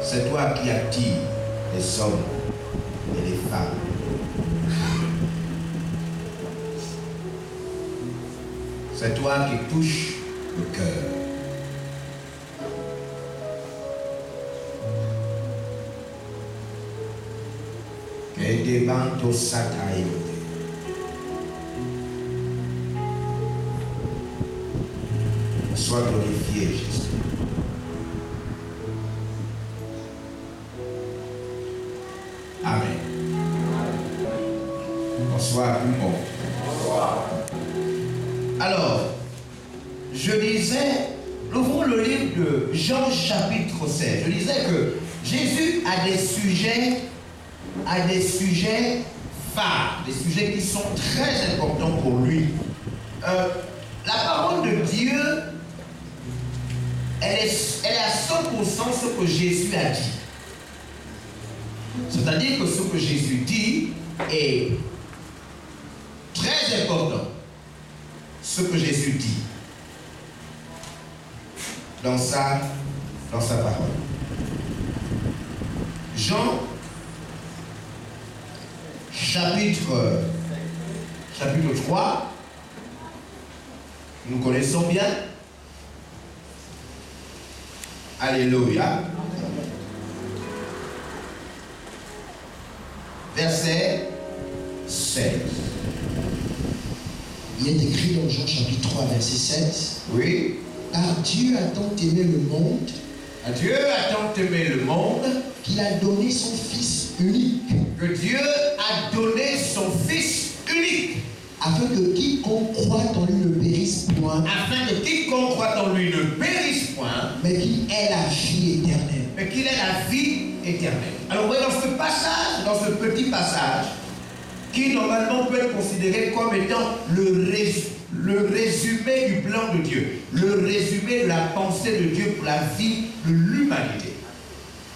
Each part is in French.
C'est toi qui attires les hommes et les femmes. C'est toi qui touches le cœur. Que devant au sataï. Sois glorifié, Jésus. Amen. Bonsoir tout le monde. Bonsoir. Alors, je disais, nous ouvrons le livre de Jean chapitre 16. Je disais que Jésus a des sujets phares, des sujets qui sont très importants pour lui. La parole de Dieu, elle est à 100% ce que Jésus a dit. C'est-à-dire que ce que Jésus dit est très important. Ce que Jésus dit dans sa parole. Jean chapitre 3, nous connaissons bien. Alléluia. Verset 16. Il est écrit dans Jean chapitre 3, verset 16. Oui. Car Dieu a tant aimé le monde. Dieu a tant aimé le monde qu'il a donné son Fils unique. Que Dieu a donné son Fils unique. Afin que quiconque croit en lui ne périsse point. Afin que quiconque croit en lui ne périsse point. Mais qu'il ait la vie éternelle. Mais qu'il ait la vie éternelle. Alors vous voyez, dans ce passage, dans ce petit passage, qui normalement peut être considéré comme étant le résumé du plan de Dieu, le résumé de la pensée de Dieu pour la vie de l'humanité.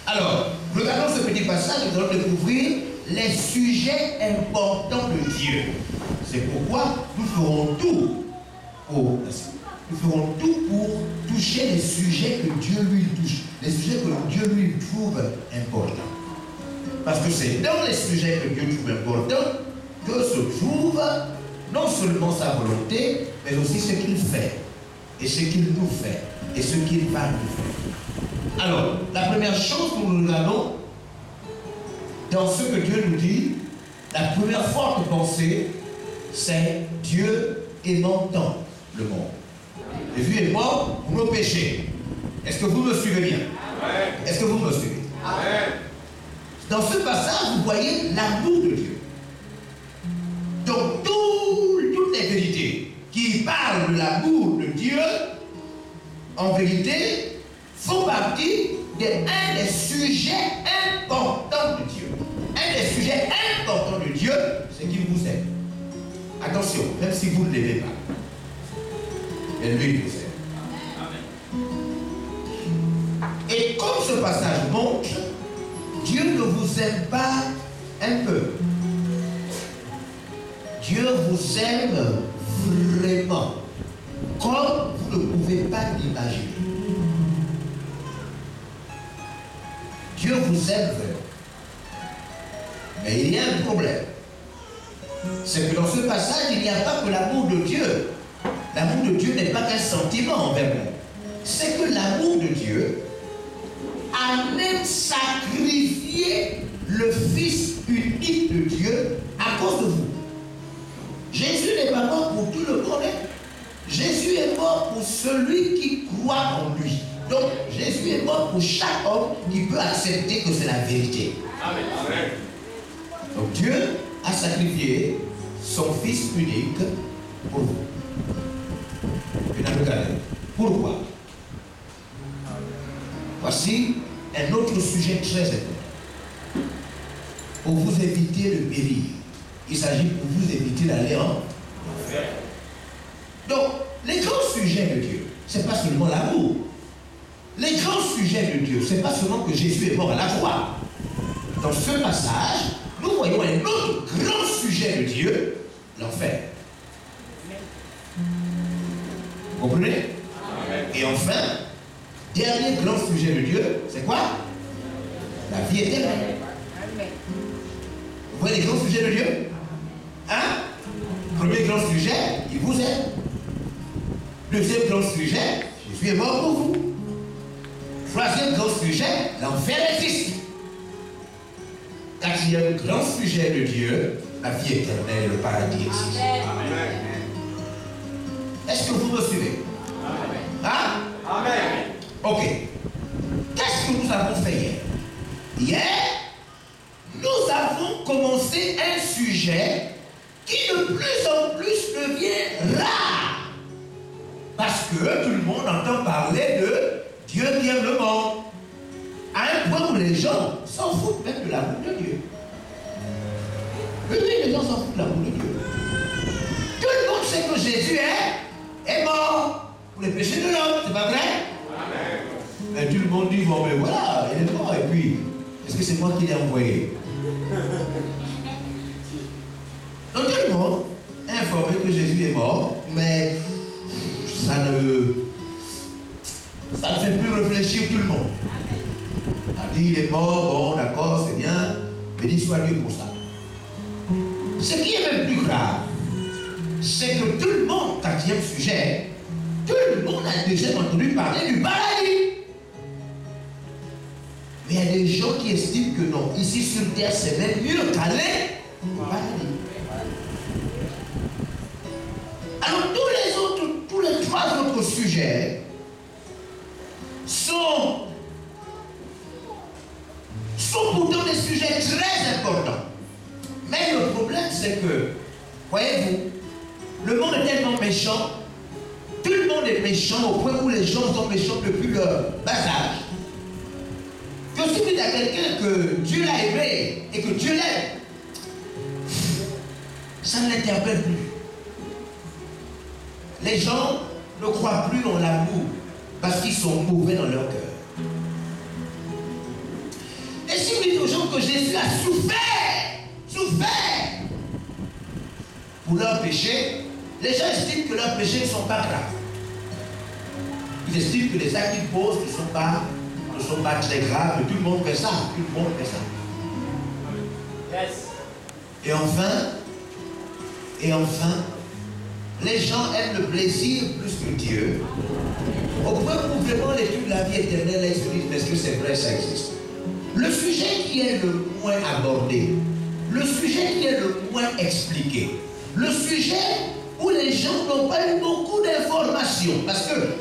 Alors, regardons ce petit passage et nous allons découvrir les sujets importants de Dieu. C'est pourquoi nous ferons tout pour toucher les sujets que Dieu lui touche, les sujets que Dieu lui trouve importants. Parce que c'est dans les sujets que Dieu trouve importants que se trouve non seulement sa volonté, mais aussi ce qu'il fait, et ce qu'il nous fait, et ce qu'il va nous faire. Alors, la première chose que nous regardons dans ce que Dieu nous dit, la première forte pensée, c'est Dieu aimant tant le monde. Jésus est mort pour nos péchés. Est-ce que vous me suivez bien? Est-ce que vous me suivez? Amen. Dans ce passage, vous voyez l'amour de Dieu. Donc, toutes les vérités qui parlent de l'amour de Dieu, en vérité, font partie d'un des sujets importants de Dieu. Un des sujets importants de Dieu, c'est qu'il vous aime. Attention, même si vous ne l'aimez pas. Mais lui, il vous aime. Et comme ce passage montre, Dieu ne vous aime pas un peu. Dieu vous aime vraiment, comme vous ne pouvez pas l'imaginer. Dieu vous aime vraiment. Mais il y a un problème. C'est que dans ce passage, il n'y a pas que l'amour de Dieu. L'amour de Dieu n'est pas qu'un sentiment envers nous. C'est que l'amour de Dieu a même sacrifié le Fils unique de Dieu à cause de vous. Jésus n'est pas mort pour tout le monde. Jésus est mort pour celui qui croit en lui. Donc, Jésus est mort pour chaque homme qui peut accepter que c'est la vérité. Amen. Donc, Dieu a sacrifié son Fils unique pour vous. Pourquoi? Voici un autre sujet très important. Pour vous éviter de périr. Il s'agit pour vous éviter d'aller en enfer. Donc, les grands sujets de Dieu, ce n'est pas seulement l'amour. Les grands sujets de Dieu, ce n'est pas seulement que Jésus est mort à la croix. Dans ce passage, nous voyons un autre grand sujet de Dieu, l'enfer. Vous comprenez? Amen. Et enfin, dernier grand sujet de Dieu, c'est quoi? La vie éternelle. Vous voyez les grands sujets de Dieu? Hein? Premier grand sujet, il vous aime. Deuxième grand sujet, Jésus est mort pour vous. Troisième grand sujet, l'enfer existe. Quatrième grand sujet de Dieu, la vie éternelle, le paradis existe. Amen. Est-ce que vous me suivez? Amen. Hein? Amen. Ok. Qu'est-ce que nous avons fait hier? Hier, nous avons commencé un sujet qui de plus en plus devient rare. Parce que tout le monde entend parler de Dieu qui aime le monde. À un point où les gens s'en foutent même de l'amour de Dieu. Oui, les gens s'en foutent de l'amour de Dieu. Tout le monde sait que Jésus est mort pour les péchés de l'homme, c'est pas vrai? Amen. Mais tout le monde dit, bon, mais voilà, il est mort, et puis, est-ce que c'est moi qui l'ai envoyé? Donc tout le monde est informé que Jésus est mort, mais ça ne fait plus réfléchir tout le monde. On a dit, il est mort, bon, d'accord, c'est bien, béni soit Dieu pour ça. Ce qui est même plus grave, c'est que tout le monde, quatrième sujet, tout le monde a déjà entendu parler du paradis. Mais il y a des gens qui estiment que non, ici sur terre, c'est même mieux qu'aller au paradis. Alors tous les trois autres sujets sont pourtant des sujets très importants. Mais le problème, c'est que, voyez-vous, le monde est tellement méchant, tout le monde est méchant au point où les gens sont méchants depuis leur bas âge. Que si vous dites à quelqu'un que Dieu l'a aimé et que Dieu l'aime, ça ne l'interpelle plus. Les gens ne croient plus en l'amour parce qu'ils sont mauvais dans leur cœur. Et si vous dites aux gens que Jésus a souffert pour leurs péchés, les gens estiment que leurs péchés ne sont pas graves. Ils estiment que les actes qu'ils posent ne sont pas très graves, mais tout le monde fait ça. Tout le monde fait ça. Yes. Et enfin, les gens aiment le plaisir plus que Dieu. Au point où vraiment l'étude de la vie éternelle explique, est-ce que c'est vrai, ça existe? Le sujet qui est le moins abordé, le sujet qui est le moins expliqué, le sujet où les gens n'ont pas eu beaucoup d'informations. Parce que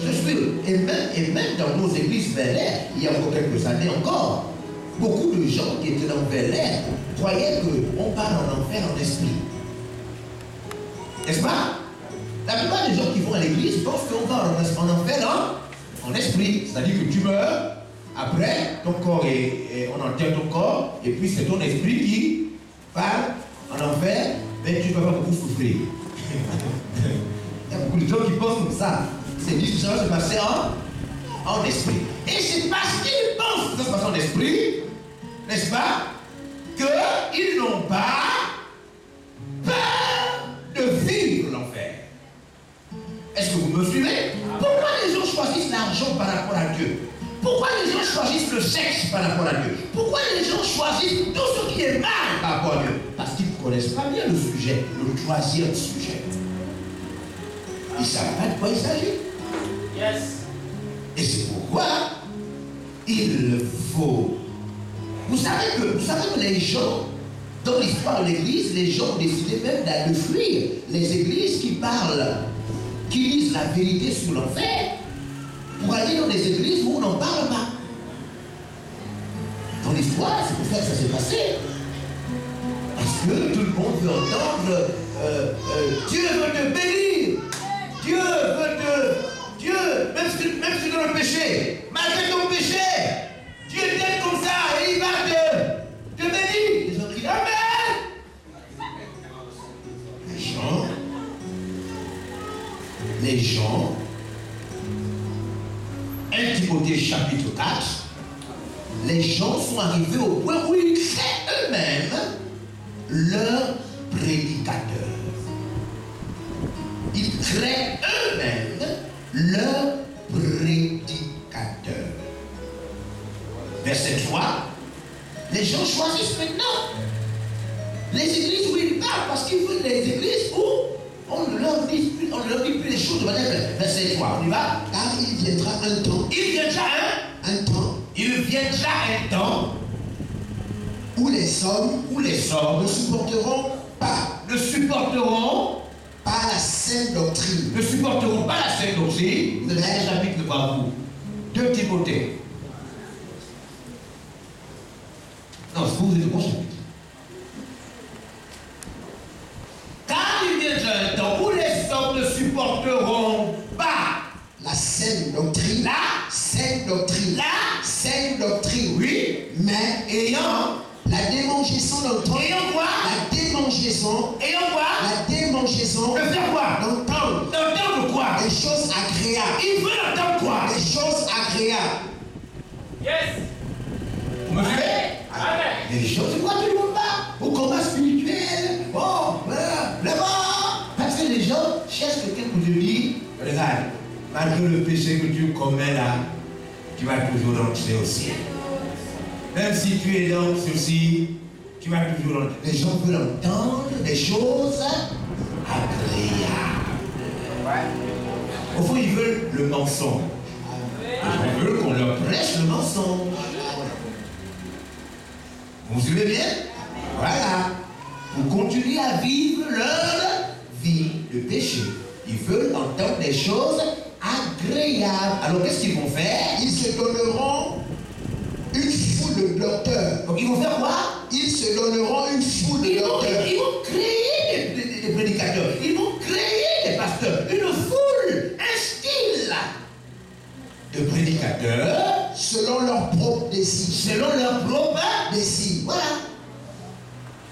et même dans nos églises Bel Air, il y a encore quelques années encore, beaucoup de gens qui étaient dans Bel Air croyaient qu'on part en enfer en esprit. N'est-ce pas? La plupart des gens qui vont à l'église pensent qu'on va en enfer en esprit. C'est-à-dire que tu meurs, après ton corps on enterre ton corps, et puis c'est ton esprit qui part en enfer, mais tu ne vas pas beaucoup souffrir. Il y a beaucoup de gens qui pensent comme ça. Ils se disent que ça va se passer en esprit. Et c'est parce qu'ils pensent que ça se passe en esprit, n'est-ce pas, qu'ils n'ont pas peur de vivre l'enfer. Est-ce que vous me suivez? Pourquoi les gens choisissent l'argent par rapport à Dieu? Pourquoi les gens choisissent le sexe par rapport à Dieu? Pourquoi les gens choisissent tout ce qui est mal par rapport à Dieu? Parce qu'ils ne connaissent pas bien le sujet, le troisième sujet. Ils ne savent pas de quoi il s'agit. Yes. Et c'est pourquoi il faut... Vous savez que les gens, dans l'histoire de l'Église, les gens ont décidé même de fuir les églises qui parlent, qui disent la vérité sur l'enfer, pour aller dans des églises où on n'en parle pas. Dans l'histoire, c'est pour ça que ça s'est passé. Parce que tout le monde veut entendre Dieu veut te bénir. Dieu veut te... Dieu, même si tu es dans le péché, malgré ton péché, Dieu t'aime comme ça et il va te bénir. Les gens crient Amen. Les gens, 1 Timothée chapitre 4, les gens sont arrivés au point où ils créent eux-mêmes leur prédicateur. Ils créent eux-mêmes leur prédicateur. verset 3, les gens choisissent maintenant. Les églises où ils parlent, parce qu'ils veulent les églises où on ne leur dit plus les choses de manière claire. Verset 3, on y va. Car il viendra un temps. Il viendra Il viendra un temps où les hommes ne supporteront pas la saine doctrine. Ne supporteront pas la saine doctrine. Vous avez un chapitre devant vous. 2 Timothée. Non, vous êtes au bon chapitre. Car il viendra un temps où les hommes ne supporteront pas la saine doctrine. La saine doctrine. Oui. Mais ayant la démangeaison d'entendre. Ayant quoi? La démangeaison. Ayant quoi? La démangeaison. De faire quoi? D'entendre. D'entendre quoi? Des choses agréables. Il veut entendre quoi? Des choses agréables. Yes. Vous me suivez? Amen. Des choses, c'est quoi tout le monde pas? Au combat spirituel. Bon, voilà, là-bas. Parce que les gens cherchent quelqu'un pour te dire, regarde, malgré le péché que tu commets là, tu vas toujours rentrer au ciel. Même si tu es dans ceci, tu vas toujours rentrer. Les gens veulent entendre des choses agréables. Au fond, ils veulent le mensonge. Ils veulent qu'on leur prêche le mensonge. Vous suivez bien? Voilà. Pour continuer à vivre leur vie de péché. Ils veulent entendre des choses agréables. Alors qu'est-ce qu'ils vont faire? Ils se donneront une foule de docteurs. Donc ils vont faire quoi? Ils se donneront une foule de docteurs. Ils vont créer des prédicateurs. Ils vont créer des pasteurs. Une foule, un style de prédicateurs. Selon leur propre désir. Selon leur propre désir. Voilà.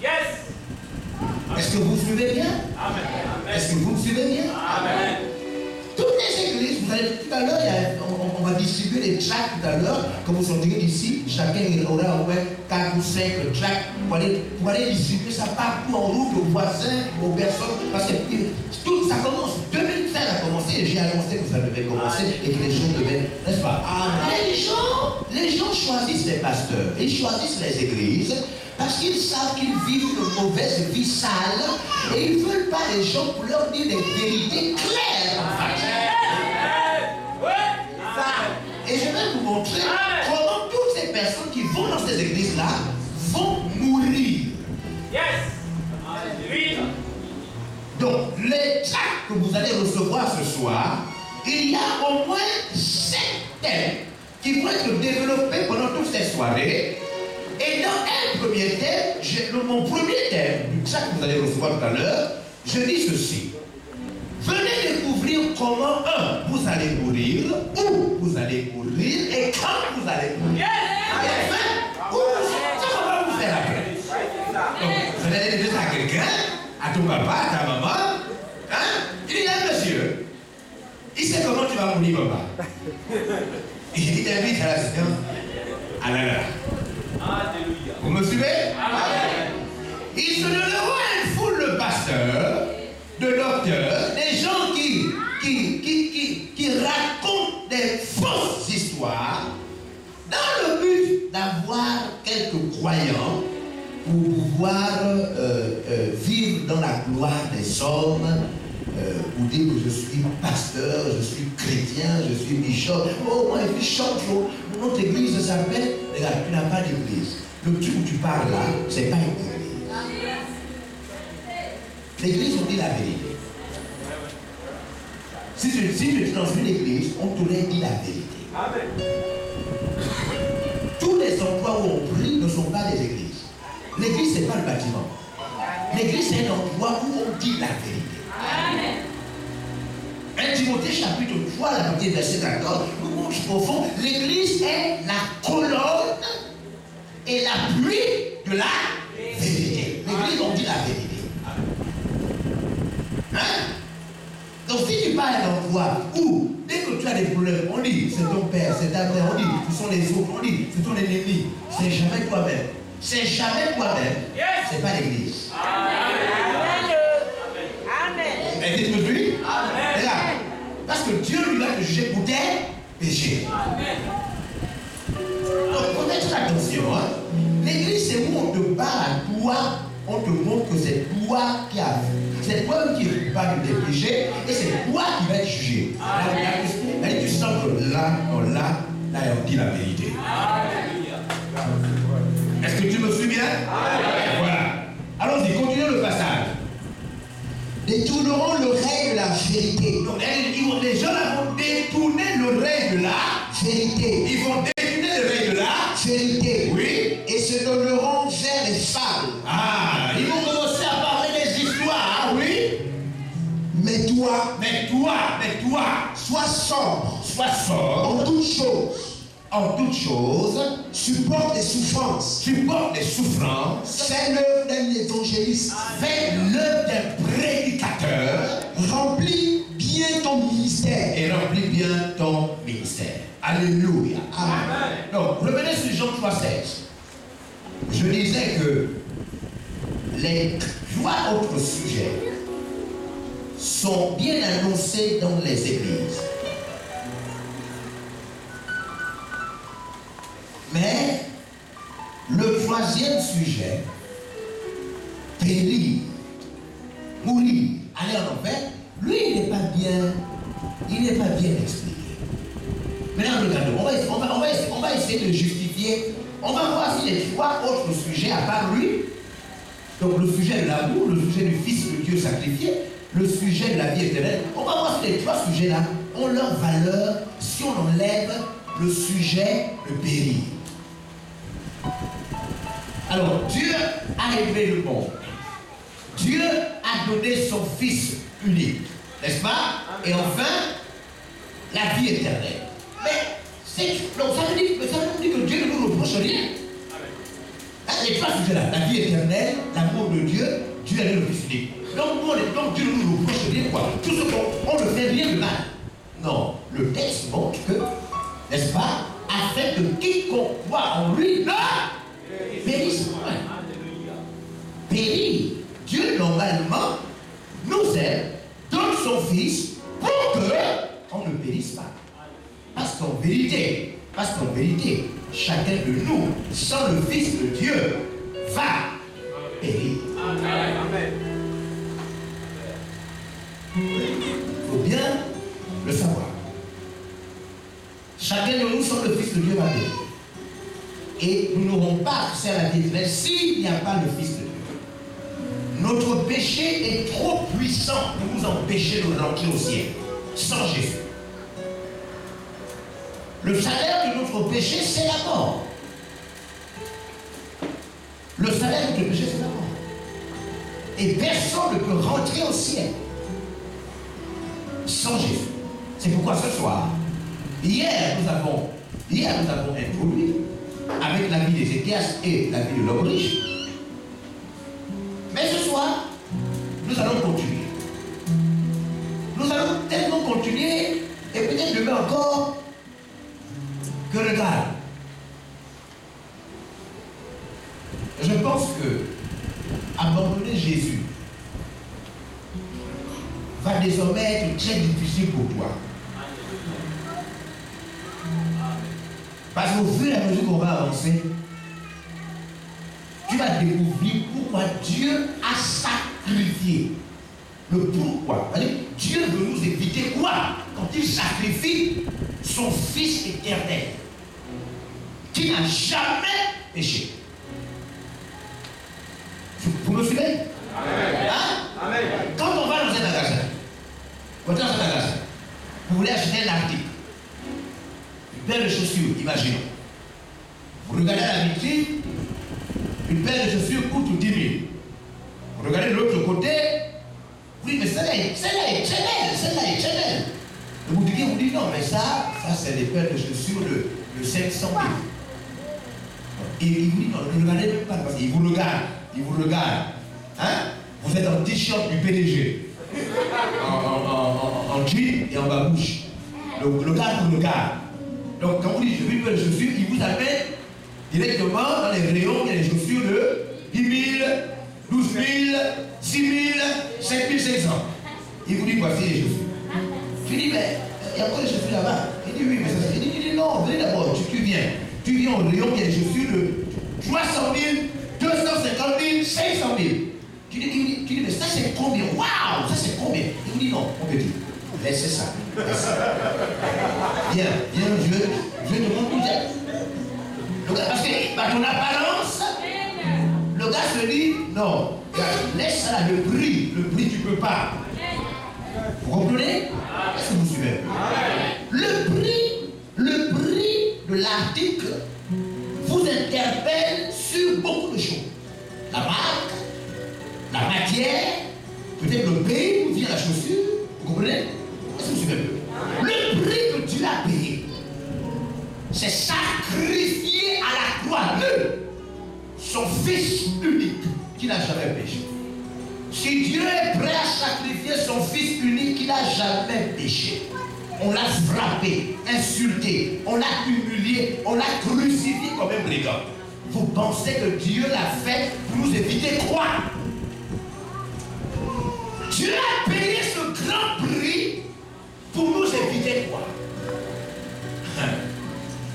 Yes. Est-ce que vous suivez bien? Amen. Est-ce que vous me suivez bien? Amen. Toutes les églises, vous allez tout à l'heure, on va distribuer les tracts tout à l'heure, comme vous sortirez d'ici, chacun aura au moins 4 ou 5 tracts pour aller distribuer ça partout en route aux voisins, aux personnes, parce que tout ça commence. 2013 a commencé, j'ai annoncé que ça devait commencer et que les gens devaient, n'est-ce pas? Les gens choisissent les pasteurs, ils choisissent les églises, parce qu'ils savent qu'ils vivent une mauvaise vie sale et ils ne veulent pas les gens pour leur dire des vérités claires en face. Et je vais vous montrer comment toutes ces personnes qui vont dans ces églises-là vont mourir. Yes. Donc, les tracts que vous allez recevoir ce soir, il y a au moins 7 thèmes qui vont être développés pendant toutes ces soirées. Et dans un premier thème, mon premier thème du tract que vous allez recevoir tout à l'heure, je dis ceci. Venez découvrir comment, vous allez mourir, où vous allez mourir et quand vous allez mourir. Et enfin, ça va vous faire après. Donc, vous allez dire à quelqu'un, à ton papa, à ta maman, il dit, monsieur, il sait comment tu vas mourir, papa. Il t'invite à la séance. Ah là là. Alléluia. Vous me suivez? Amen. Il se donneront une foule de pasteurs, de docteurs, des gens qui racontent des fausses histoires dans le but d'avoir quelques croyants pour pouvoir vivre dans la gloire des hommes, pour dire que je suis pasteur, je suis chrétien, je suis bishop. Oh, moi, je suis champion. Notre église s'appelle, regarde, tu n'as pas d'église. Le truc où tu parles là, c'est pas une église. L'église, on dit la vérité. Si tu étais dans une église, on t'aurait dit la vérité. Amen. Tous les endroits où on prie ne sont pas des églises. L'église, ce n'est pas le bâtiment. L'église, c'est un endroit où on dit la vérité. Amen. 1 Timothée chapitre 3, la partie verset 14, nous montre profond, l'église est la colonne et l'appui de la vérité. L'église, on dit la vérité. Hein? Donc si tu parles d'un endroit où, dès que tu as des problèmes, on dit, c'est ton père, c'est ta mère, on dit, ce sont les autres, on dit, c'est ton ennemi, c'est jamais toi-même. C'est jamais toi-même. C'est pas l'église. Et dites-moi lui, regarde, parce que Dieu lui va te juger pour tes péchés. Donc, mettre attention. Hein. L'église, c'est où on te parle à toi, on te montre que c'est toi qui as fait. C'est toi qui es coupable des péchés et c'est toi qui vas être jugé. Là, tu sens que là, on dit la vérité. Est-ce que tu me suis bien? Voilà. Allons-y, continuons le passage. Détourneront l'oreille de la vérité. Donc, les gens là vont détourner l'oreille de la vérité. Ils vont détourner l'oreille de la vérité. Oui. Et se donneront vers les fables. Ah, ils vont commencer à parler des histoires, oui. Mais toi, sois sobre en toutes choses. En toutes choses, supporte les souffrances. Fais l'œuvre d'un évangéliste. Fais l'œuvre d'un prédicateur. Remplis bien ton ministère. Et remplis bien ton ministère. Alléluia. Amen. Donc, revenez sur Jean 3,16. Je disais que les trois autres sujets sont bien annoncés dans les églises. Mais le troisième sujet, périr, mourir, aller en enfer, lui, il n'est pas bien expliqué. Maintenant, regardons, on va essayer de justifier. On va voir si les trois autres sujets, à part lui, donc le sujet de l'amour, le sujet du Fils de Dieu sacrifié, le sujet de la vie éternelle, on va voir si les trois sujets-là ont leur valeur si on enlève le sujet de périr. Alors, Dieu a aimé le monde. Dieu a donné son Fils unique, n'est-ce pas? Et enfin, la vie éternelle. Mais donc ça veut dire que Dieu ne nous reproche rien. Les trois sujets-là, la vie éternelle, l'amour de Dieu, Dieu a donné le Fils unique. Donc Dieu ne nous reproche rien, quoi. Tout ce qu'on ne fait rien de mal. Non, le texte montre que, n'est-ce pas, afin que quiconque croit en lui ne périsse point. Périr. Dieu, normalement, nous aime, donne son Fils pour qu'on ne périsse pas. Parce qu'en vérité, chacun de nous, sans le Fils de Dieu, va périr. Amen. Il faut bien le savoir. Chacun de nous, sans le Fils de Dieu, va périr. Et nous n'aurons pas accès à la vie éternelle s'il n'y a pas le Fils de Dieu. Notre péché est trop puissant pour nous empêcher de rentrer au ciel sans Jésus. Le salaire de notre péché, c'est la mort. Le salaire de notre péché, c'est la mort. Et personne ne peut rentrer au ciel sans Jésus. C'est pourquoi ce soir, hier nous avons introduit avec la vie d'Ézéchias et la vie de l'homme riche. Mais ce soir, nous allons continuer. Nous allons tellement continuer, et peut-être demain encore, que regarde. Je pense que abandonner Jésus va désormais être très difficile pour toi. Parce qu'au fur et à mesure qu'on va avancer, tu vas découvrir pourquoi Dieu a sacrifié. Le pourquoi. Dieu veut nous éviter quoi? Quand il sacrifie son Fils éternel, qui n'a jamais péché. Vous me suivez? Amen. Hein? Amen. Quand on va dans un magasin, vous voulez acheter un article, une paire de chaussures, imaginons. Vous regardez la vitrine, une paire de chaussures coûte 10 000. Vous regardez de l'autre côté, vous dites, mais celle-là est très belle. Le boutique vous dit, non, mais ça c'est des paires de chaussures de 500 000. Et il vous dit, non, ne regardez même pas, parce qu'il vous regarde. Hein? Vous êtes en t-shirt du PDG, en jean et en babouche. Le gars vous regarde. Donc quand vous dites, je veux une paire de chaussures, il vous amène directement dans les rayons, il y a des chaussures de 10 000, 12 000, 6 000, 5 500. Il vous dit, voici les chaussures. Je dis, mais il y a encore des chaussures là-bas. Il dit, oui, mais ça, il dit non, venez d'abord, tu viens. Tu viens au rayon, il y a des chaussures de 300 000, 250 000, 500 000. Tu dis, mais ça c'est combien? Waouh, ça c'est combien? Il me dit non, mon petit, laissez ça. Viens, je te montre tout ça. Parce que par ton apparence, le gars se dit, non, laisse ça là, le prix tu peux pas. Vous comprenez? Est-ce que vous suivez? Le prix de l'article vous interpelle sur beaucoup de choses. La marque, la matière, peut-être le pays où vient la chaussure. Vous comprenez? Est-ce que vous suivez? Le prix que Dieu a payé, c'est sacrifié à la croix, son Fils unique qui n'a jamais péché. Si Dieu est prêt à sacrifier son Fils unique qui n'a jamais péché, on l'a frappé, insulté, on l'a humilié, on l'a crucifié comme un brigand. Vous pensez que Dieu l'a fait pour nous éviter quoi? Dieu a payé ce grand prix pour nous éviter quoi?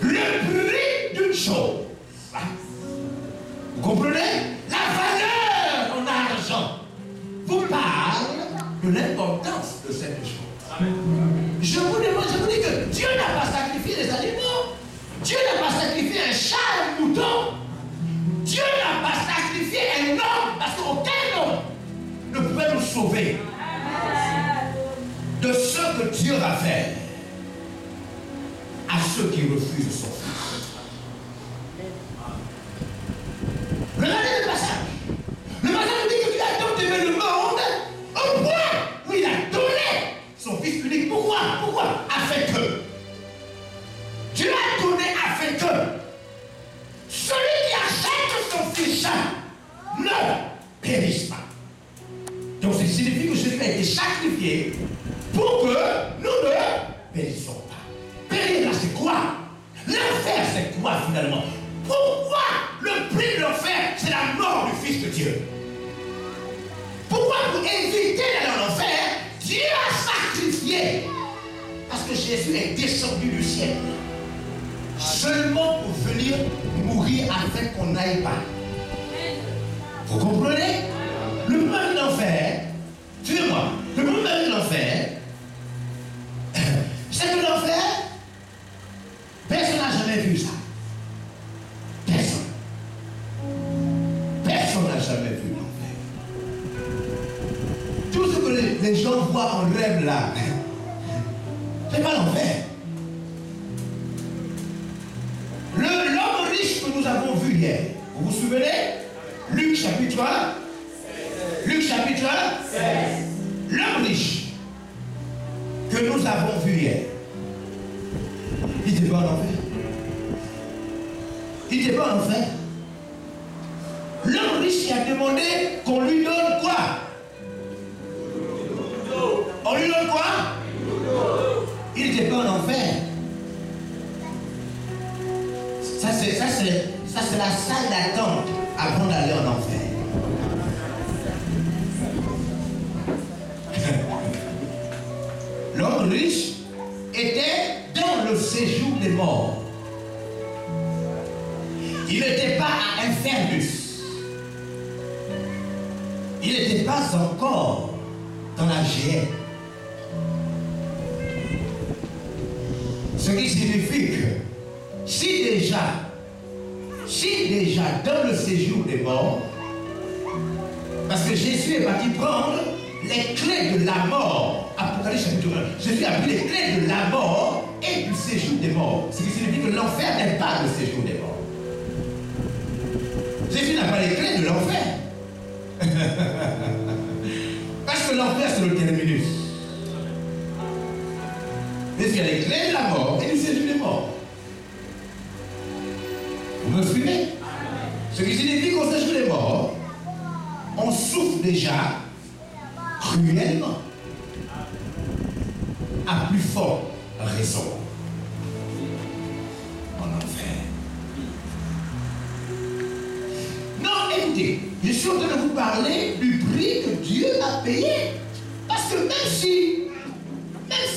Le prix d'une chose. Vous comprenez? La valeur en argent vous parle de l'importance de cette chose. Amen. Je vous dis que Dieu n'a pas sacrifié les animaux. Dieu n'a pas sacrifié un chat, un mouton. Dieu n'a pas sacrifié un homme, parce qu'aucun homme ne pouvait nous sauver de ce que Dieu va faire à ceux qui refusent son Fils. Regardez le passage. Le passage nous dit que Dieu a tant aimé le monde au point où il a donné son Fils unique. Pourquoi? Afin que Dieu a donné afin que celui qui achète son Fils ne périsse pas. Donc ça signifie que Jésus a été sacrifié pour que nous ne périssons pas. Périr là c'est quoi? L'enfer c'est quoi finalement? Pourquoi le prix de l'enfer c'est la mort du Fils de Dieu? Pourquoi pour éviter d'aller en enfer, Dieu a sacrifié? Parce que Jésus est descendu du ciel seulement pour venir mourir afin qu'on n'aille pas. Vous comprenez? Le monde de l'enfer, suivez-moi, le monde de l'enfer, c'est que l'enfer, personne n'a jamais vu ça. Personne. Personne n'a jamais vu l'enfer. Tout ce que les gens voient en rêve là, c'est pas l'enfer. L'homme riche que nous avons vu hier, vous vous souvenez? Luc chapitre 1. Luc chapitre 1. L'homme riche que nous avons vu hier, il n'était pas en enfer. Il n'était pas en enfer. L'homme riche qui a demandé qu'on lui donne quoi? On lui donne quoi? Il n'était pas en enfer. Ça c'est la salle d'attente avant d'aller en enfer. L'homme riche était dans le séjour des morts. Il n'était pas à Infernus. Il n'était pas encore dans la géhenne. Ce qui signifie que si déjà dans le séjour des morts, parce que Jésus est parti prendre les clés de la mort, Apocalypse chapitre 1, Jésus a pris les clés de la mort et du séjour des morts. Ce qui signifie que l'enfer n'est pas le séjour des morts. Jésus n'a pas les clés de l'enfer. Parce que l'enfer c'est le terminus. Jésus a les clés de la mort et du séjour des morts. Vous me suivez? Ce qui signifie qu'au séjour des morts, on souffre déjà cruellement, à plus forte raison, en enfer. Non, écoutez, je suis en train de vous parler du prix que Dieu a payé. Parce que même si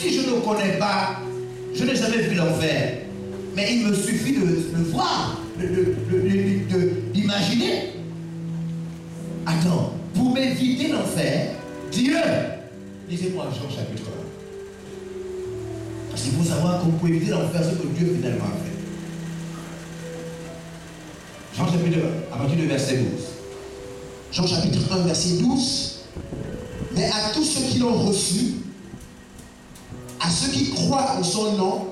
je ne connais pas, je n'ai jamais vu l'enfer, Mais il me suffit de voir, d'imaginer. Attends, pour m'éviter l'enfer, Dieu, lisez-moi Jean chapitre 1. Parce qu'il faut savoir qu'on peut éviter l'enfer, ce que Dieu finalement a fait. Jean chapitre 1, à partir du verset 12. Jean chapitre 1, verset 12. Mais à tous ceux qui l'ont reçu, à ceux qui croient en son nom,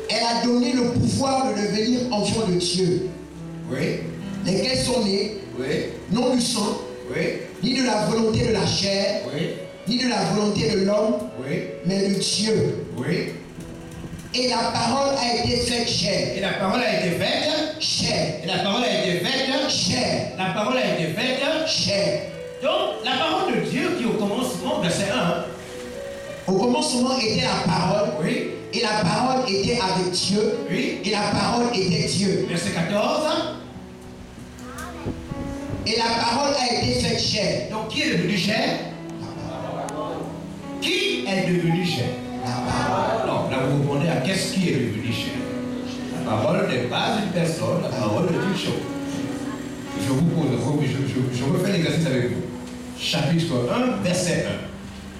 elle a donné le pouvoir de devenir enfants de Dieu. Oui. Lesquels sont nés, Oui. non du sang, Oui. ni de la volonté de la chair, Oui. ni de la volonté de l'homme, Oui. mais de Dieu. Oui. Et la parole a été faite chair. Et la parole a été faite. Chair. Et la parole a été faite. Chair. La parole a été faite. Chair. Donc, la parole de Dieu qui au commencement, verset 1. Au commencement était la parole. Oui. Et la parole était avec Dieu. Oui. Et la parole était Dieu. Verset 14. Et la parole a été faite chair. Donc, qui est devenu chair? Qui est devenu chair? Non, là vous vous demandez à qu'est-ce qui est devenu chair. La parole n'est pas une personne, la parole est une chose. Je vous pose, je refais l'exercice avec vous. Chapitre 1, verset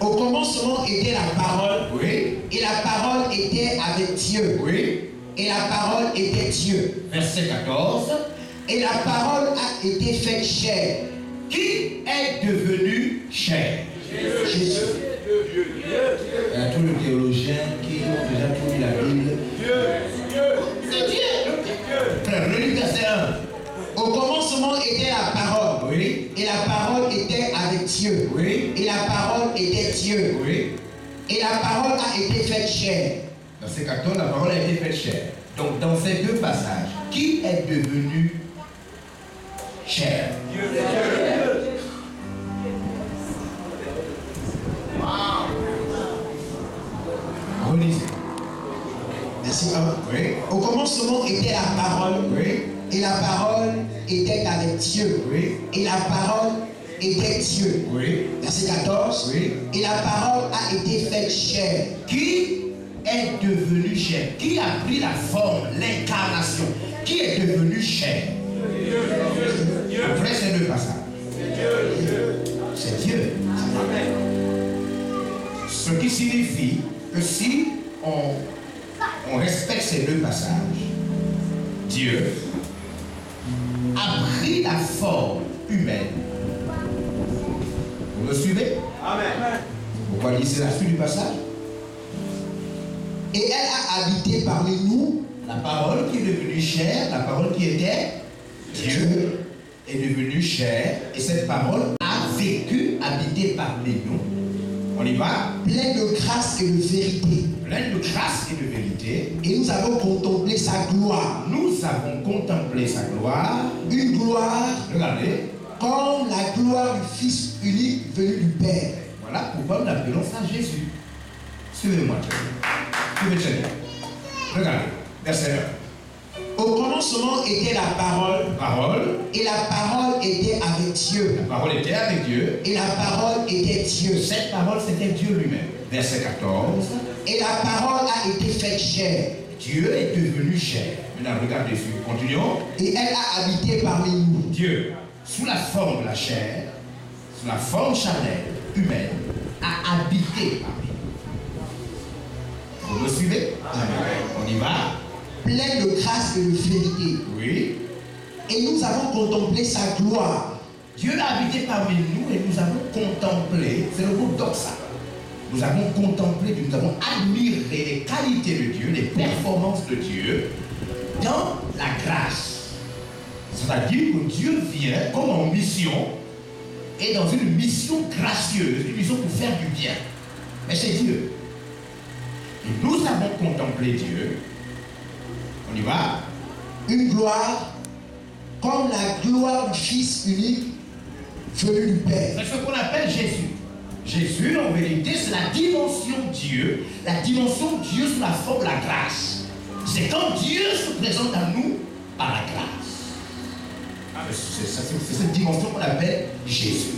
1. Au commencement était la parole. Oui. Et la parole était avec Dieu. Oui. Et la parole était Dieu. Verset 14. Et la parole a été faite chair. Qui est devenu chair? Jésus. Il y a tous les théologiens qui ont déjà tout lu la Bible. C'est Dieu. Frère, relis verset 1. Au commencement était la parole. Oui. Et la parole était avec Dieu. Oui. Et la parole était Dieu. Oui. Et la parole a été faite chair. Verset 14, la parole a été faite chair. Donc dans ces deux passages, qui est devenu chair? Relisez. Merci. Oui. Au commencement était la parole. Oui. Et la parole était avec Dieu. Oui. Et la parole était Dieu. Oui. Verset 14. Oui. Et la parole a été faite chair. Qui est devenu chair? Qui a pris la forme, l'incarnation? Qui est devenu chair? Après ces deux passages. C'est Dieu. Ce qui signifie que si on respecte ces deux passages, Dieu a pris la forme humaine. Vous me suivez? Amen. Pourquoi lisez la suite du passage? Et elle a habité parmi nous. La parole qui est devenue chair, la parole qui était Dieu, est devenue chair, et cette parole a vécu, habité parmi nous. On y va? Pleine de grâce et de vérité. Pleine de grâce et de vérité. Et nous avons contemplé sa gloire. Nous avons contemplé sa gloire. Une gloire, Regardez. comme la gloire du Fils unique venu du Père. Voilà pourquoi nous appelons ça Jésus. Suivez-moi très bien. Suivez très bien. Regardez. Verset 1. Au commencement était la parole. Parole. Et la parole était avec Dieu. La parole était avec Dieu. Et la parole était Dieu. Cette parole, c'était Dieu lui-même. Verset 14. Et la parole a été faite chair. Dieu est devenu chair. Maintenant, regardez dessus. Continuons. Et elle a habité parmi nous. Dieu, sous la forme de la chair, sous la forme charnelle, humaine, a habité parmi nous. Vous me suivez? On y va? Pleine de grâce et de vérité. Oui. Et nous avons contemplé sa gloire. Dieu a habité parmi nous et nous avons contemplé, c'est le mot doxa. Nous avons contemplé, nous avons admiré les qualités de Dieu, les performances de Dieu dans la grâce. C'est-à-dire que Dieu vient comme en mission et dans une mission gracieuse, une mission pour faire du bien. Mais c'est Dieu. Et nous avons contemplé Dieu. On y va? Une gloire comme la gloire du Fils unique venu du Père. C'est ce qu'on appelle Jésus. Jésus, en vérité, c'est la dimension Dieu sous la forme de la grâce. C'est quand Dieu se présente à nous par la grâce. C'est cette dimension qu'on appelle Jésus.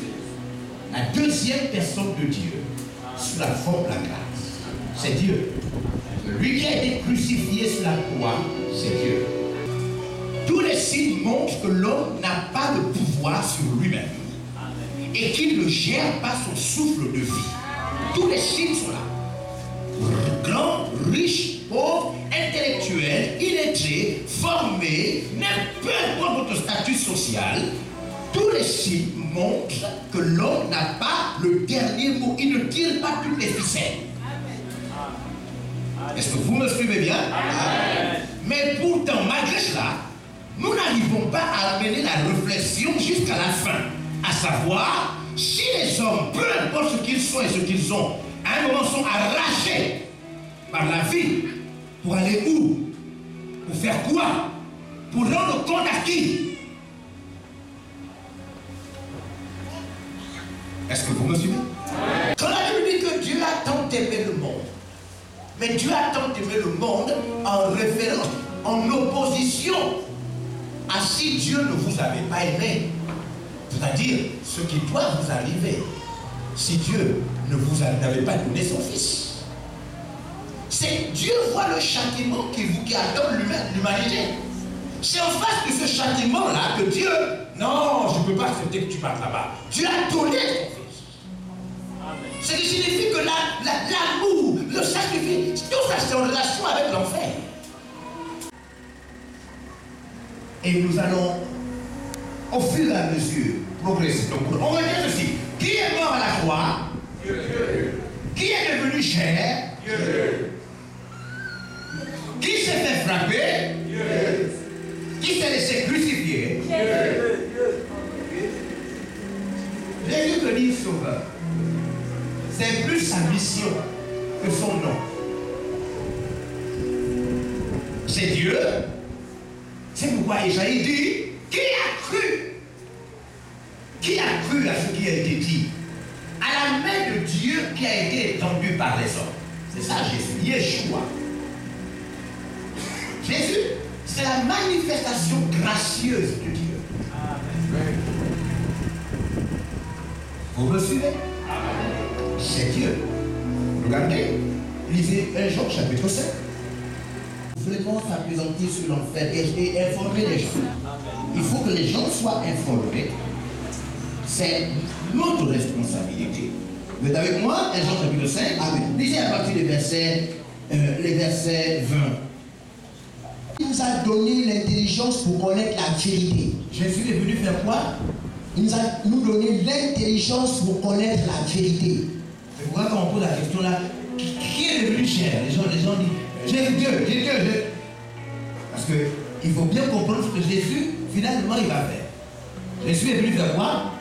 La deuxième personne de Dieu sous la forme de la grâce. C'est Dieu. Lui qui a été crucifié sur la croix, c'est Dieu. Tous les signes montrent que l'homme n'a pas de pouvoir sur lui-même et qu'il ne gère pas son souffle de vie. Tous les signes sont là. Grand, riche, pauvre, intellectuel, illettré, formé, peu importe votre statut social, tous les signes montrent que l'homme n'a pas le dernier mot. Il ne tire pas toutes les ficelles. Est-ce que vous me suivez bien? Amen. Mais pourtant, malgré cela, nous n'arrivons pas à amener la réflexion jusqu'à la fin. À savoir, si les hommes, peu importe ce qu'ils sont et ce qu'ils ont, à un moment sont arrachés par la vie, pour aller où? Pour faire quoi? Pour rendre compte à qui? Est-ce que vous me suivez? Quand la Bible dit que Dieu a tant aimé le monde, mais Dieu a tant aimé le monde en référence, en opposition à si Dieu ne vous avait pas aimé. C'est-à-dire ce qui doit vous arriver si Dieu ne vous avait pas donné son Fils. C'est Dieu voit le châtiment qui attend l'humanité. C'est en face de ce châtiment-là que Dieu, non, je ne peux pas accepter que tu partes là-bas. Dieu a donné son Fils. Ce qui signifie que l'amour, le sacrifice, tout ça c'est en relation avec l'enfer. Et nous allons, au fur et à mesure, progresser. Donc, on va dire ceci. Qui est mort à la croix? Dieu. Qui est devenu chair? Dieu. Qui s'est fait frapper? Dieu. Qui s'est laissé crucifier? Dieu. Jésus venir sauveur. C'est plus sa mission que son nom. C'est Dieu. C'est pourquoi Isaïe dit, qui a cru? Qui a cru à ce qui a été dit? À la main de Dieu qui a été étendue par les hommes. C'est ça Jésus, Yeshua. Jésus, c'est la manifestation gracieuse de Dieu. Amen. Vous me suivez? C'est Dieu. Regardez, lisez 1 Jean chapitre 5. Fréquence à plaisanter sur l'enfer et informer les gens. Il faut que les gens soient informés. C'est notre responsabilité. Vous êtes avec moi? 1 Jean chapitre 5. Amen. Lisez à partir des versets 20. Il nous a donné l'intelligence pour connaître la vérité. Jésus est venu faire quoi? Il nous a donné l'intelligence pour connaître la vérité. C'est pourquoi quand on pose la question là, qui est devenu cher? Les gens disent, j'ai Dieu. Parce qu'il faut bien comprendre ce que Jésus, finalement, il va faire. Jésus est venu faire quoi?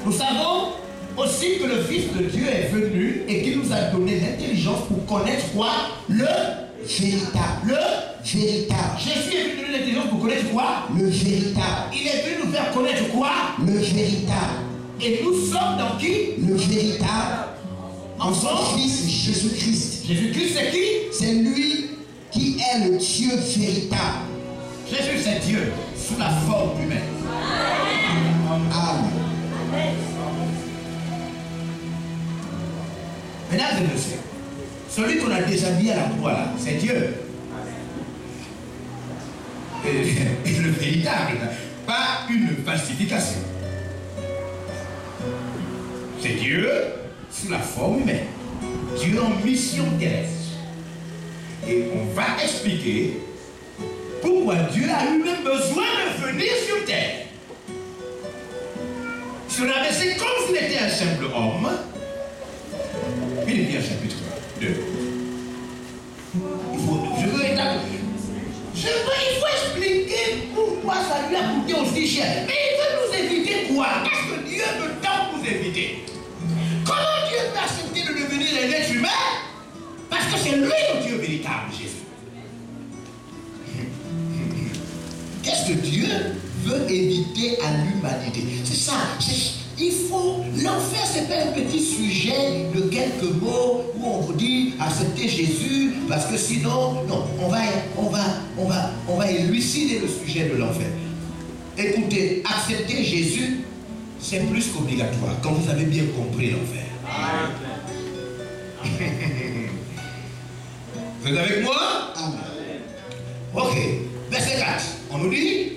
Nous savons aussi que le Fils de Dieu est venu et qu'il nous a donné l'intelligence pour connaître quoi? Le véritable. Le véritable. Jésus est venu donner l'intelligence pour connaître quoi? Le véritable. Il est venu nous faire connaître quoi? Le véritable. Et nous sommes dans qui? Le véritable. En son Fils Jésus-Christ. Jésus-Christ c'est qui? C'est lui qui est le Dieu véritable. Jésus c'est Dieu sous la forme humaine. Amen. Mesdames et messieurs, celui qu'on a déjà mis à la croix là, c'est Dieu. Et le véritable, pas une falsification. C'est Dieu sous la forme humaine. Dieu en mission terrestre. Et on va expliquer pourquoi Dieu a eu-même besoin de venir sur terre. Si on avait fait comme s'il était un simple homme, Philippiens chapitre 2. Il faut expliquer pourquoi ça lui a coûté aussi cher. Mais il veut nous éviter quoi? Qu'est-ce que Dieu veut tant nous éviter? Comment Dieu peut accepter de devenir un être humain? Parce que c'est lui le Dieu véritable, Jésus. Qu'est-ce que Dieu veut éviter à l'humanité? C'est ça. Il faut, l'enfer, c'est pas un petit sujet de quelques mots où on vous dit acceptez Jésus parce que sinon, non, on va élucider le sujet de l'enfer. Écoutez, accepter Jésus, c'est plus qu'obligatoire quand vous avez bien compris l'enfer. Vous Vous êtes avec moi? Amen. Ok. Verset 4. On nous dit?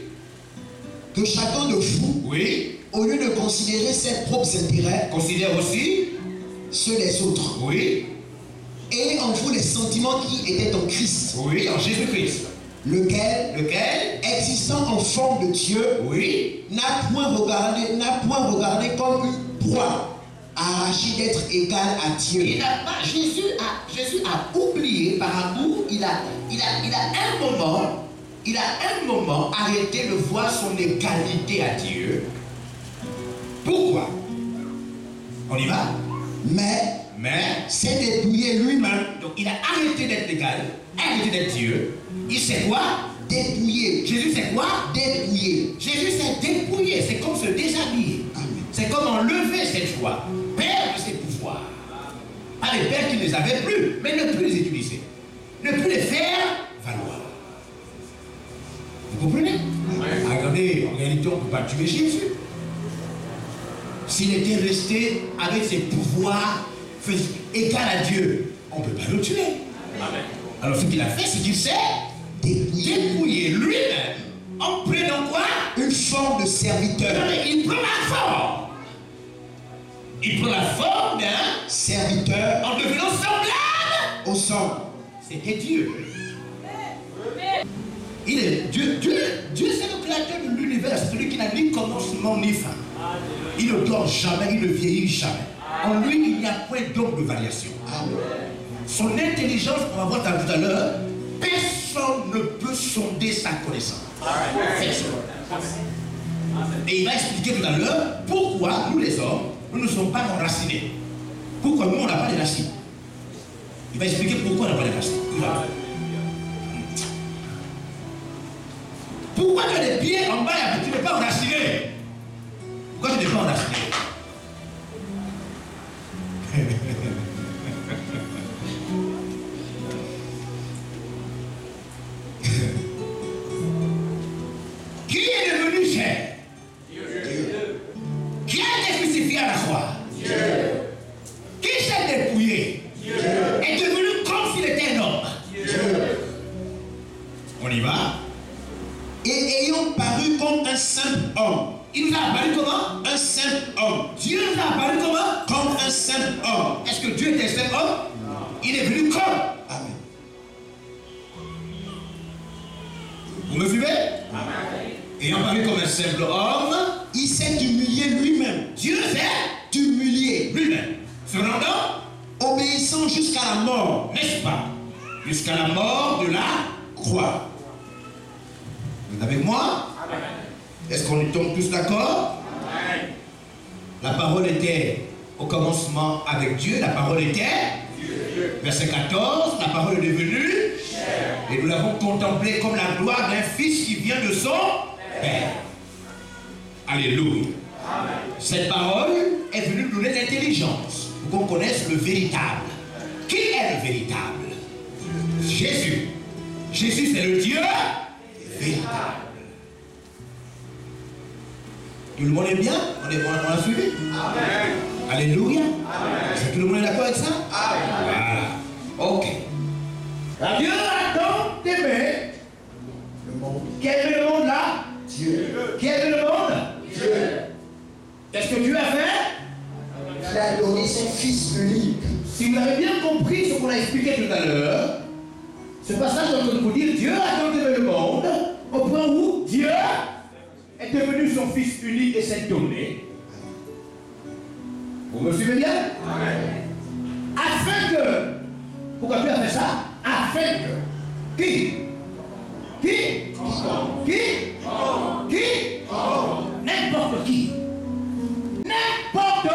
Que chacun de vous, Oui. au lieu de considérer ses propres intérêts, Considère aussi? ceux des autres, Oui. ayez en vous les sentiments qui étaient en Christ, Oui, en Jésus-Christ. lequel, existant en forme de Dieu, Oui. n'a point regardé comme une proie arrachée d'être égal à Dieu. Il n'a pas, Jésus a oublié par amour, il a un moment arrêté de voir son égalité à Dieu. Pourquoi? On y va? Mais s'est dépouillé lui-même, donc il a arrêté d'être égal, arrêté d'être Dieu. Il sait quoi? dépouillé. Jésus c'est quoi? Dépouillé. Jésus s'est dépouillé, c'est comme se déshabiller. Amen. C'est comme enlever cette joie, perdre ses pouvoirs. Pas les pères qui ne les avaient plus, mais ne plus les utiliser. Ne plus les faire valoir. Vous comprenez? Regardez, en réalité, on ne peut pas tuer Jésus. S'il était resté avec ses pouvoirs égal à Dieu, on ne peut pas le tuer. Amen. Alors ce qu'il a fait, c'est qu'il s'est dépouillé lui-même en prenant quoi? Une forme de serviteur. Il prend la forme. Il prend la forme d'un Serviteur en devenant semblable au sang. C'était Dieu. Il est Dieu. Dieu c'est le créateur de l'univers, c'est celui qui n'a ni commencement ni fin. Il ne dort jamais, il ne vieillit jamais. En lui, il n'y a point d'ombre de variation. Amen. Son intelligence, on va voir tout à l'heure, personne ne peut sonder sa connaissance. Personne. Et il va expliquer tout à l'heure pourquoi nous les hommes, nous ne sommes pas enracinés. Pourquoi nous, on n'a pas de racines. Il va expliquer pourquoi on n'a pas de racines. Pourquoi tu as des pieds en bas et tu n'es pas enraciné? Pourquoi tu n'es pas enraciné? Qui est devenu cher? Dieu. Qui a été crucifié à la croix? Dieu. Qui s'est dépouillé? Dieu. Est devenu comme s'il était un homme? Dieu. On y va? Et ayant paru comme un simple homme. Il nous a apparu comment? Un simple homme. Dieu nous a apparu comment? Comme un simple homme. Est-ce que Dieu était un simple homme? Non. Il est venu comme. Amen. Vous me suivez? Amen. Ayant paru comme un simple homme, il s'est humilié lui-même. Dieu s'est humilié lui-même. Cependant, obéissant jusqu'à la mort. N'est-ce pas? Jusqu'à la mort de la croix. Vous êtes avec moi? Amen. Est-ce qu'on est tous d'accord? Amen. La parole était au commencement avec Dieu. La parole était Dieu. Verset 14, la parole est devenue chair. Et nous l'avons contemplée comme la gloire d'un fils qui vient de son Père. Alléluia. Amen. Cette parole est venue nous donner l'intelligence pour qu'on connaisse le véritable. Qui est le véritable? Jésus. Jésus, c'est le Dieu véritable. Tout le monde est bien? On a suivi? Amen. Alléluia. Amen. Tout le monde est d'accord avec ça? Amen. Voilà. Ok. Dieu a donc aimé Le monde. Qui a aimé le monde là? Dieu. Qui a aimé le monde? Dieu. Qu'est-ce que Dieu a fait? Il a donné son Fils unique. Si vous avez bien compris ce qu'on a expliqué tout à l'heure, ce passage est en train de vous dire Dieu a donc aimé le monde au point où Dieu est devenu son Fils unique et s'est donné. Vous me suivez bien? Amen. Afin que, pourquoi Dieu a fait ça? Afin que, qui? N'importe qui. N'importe.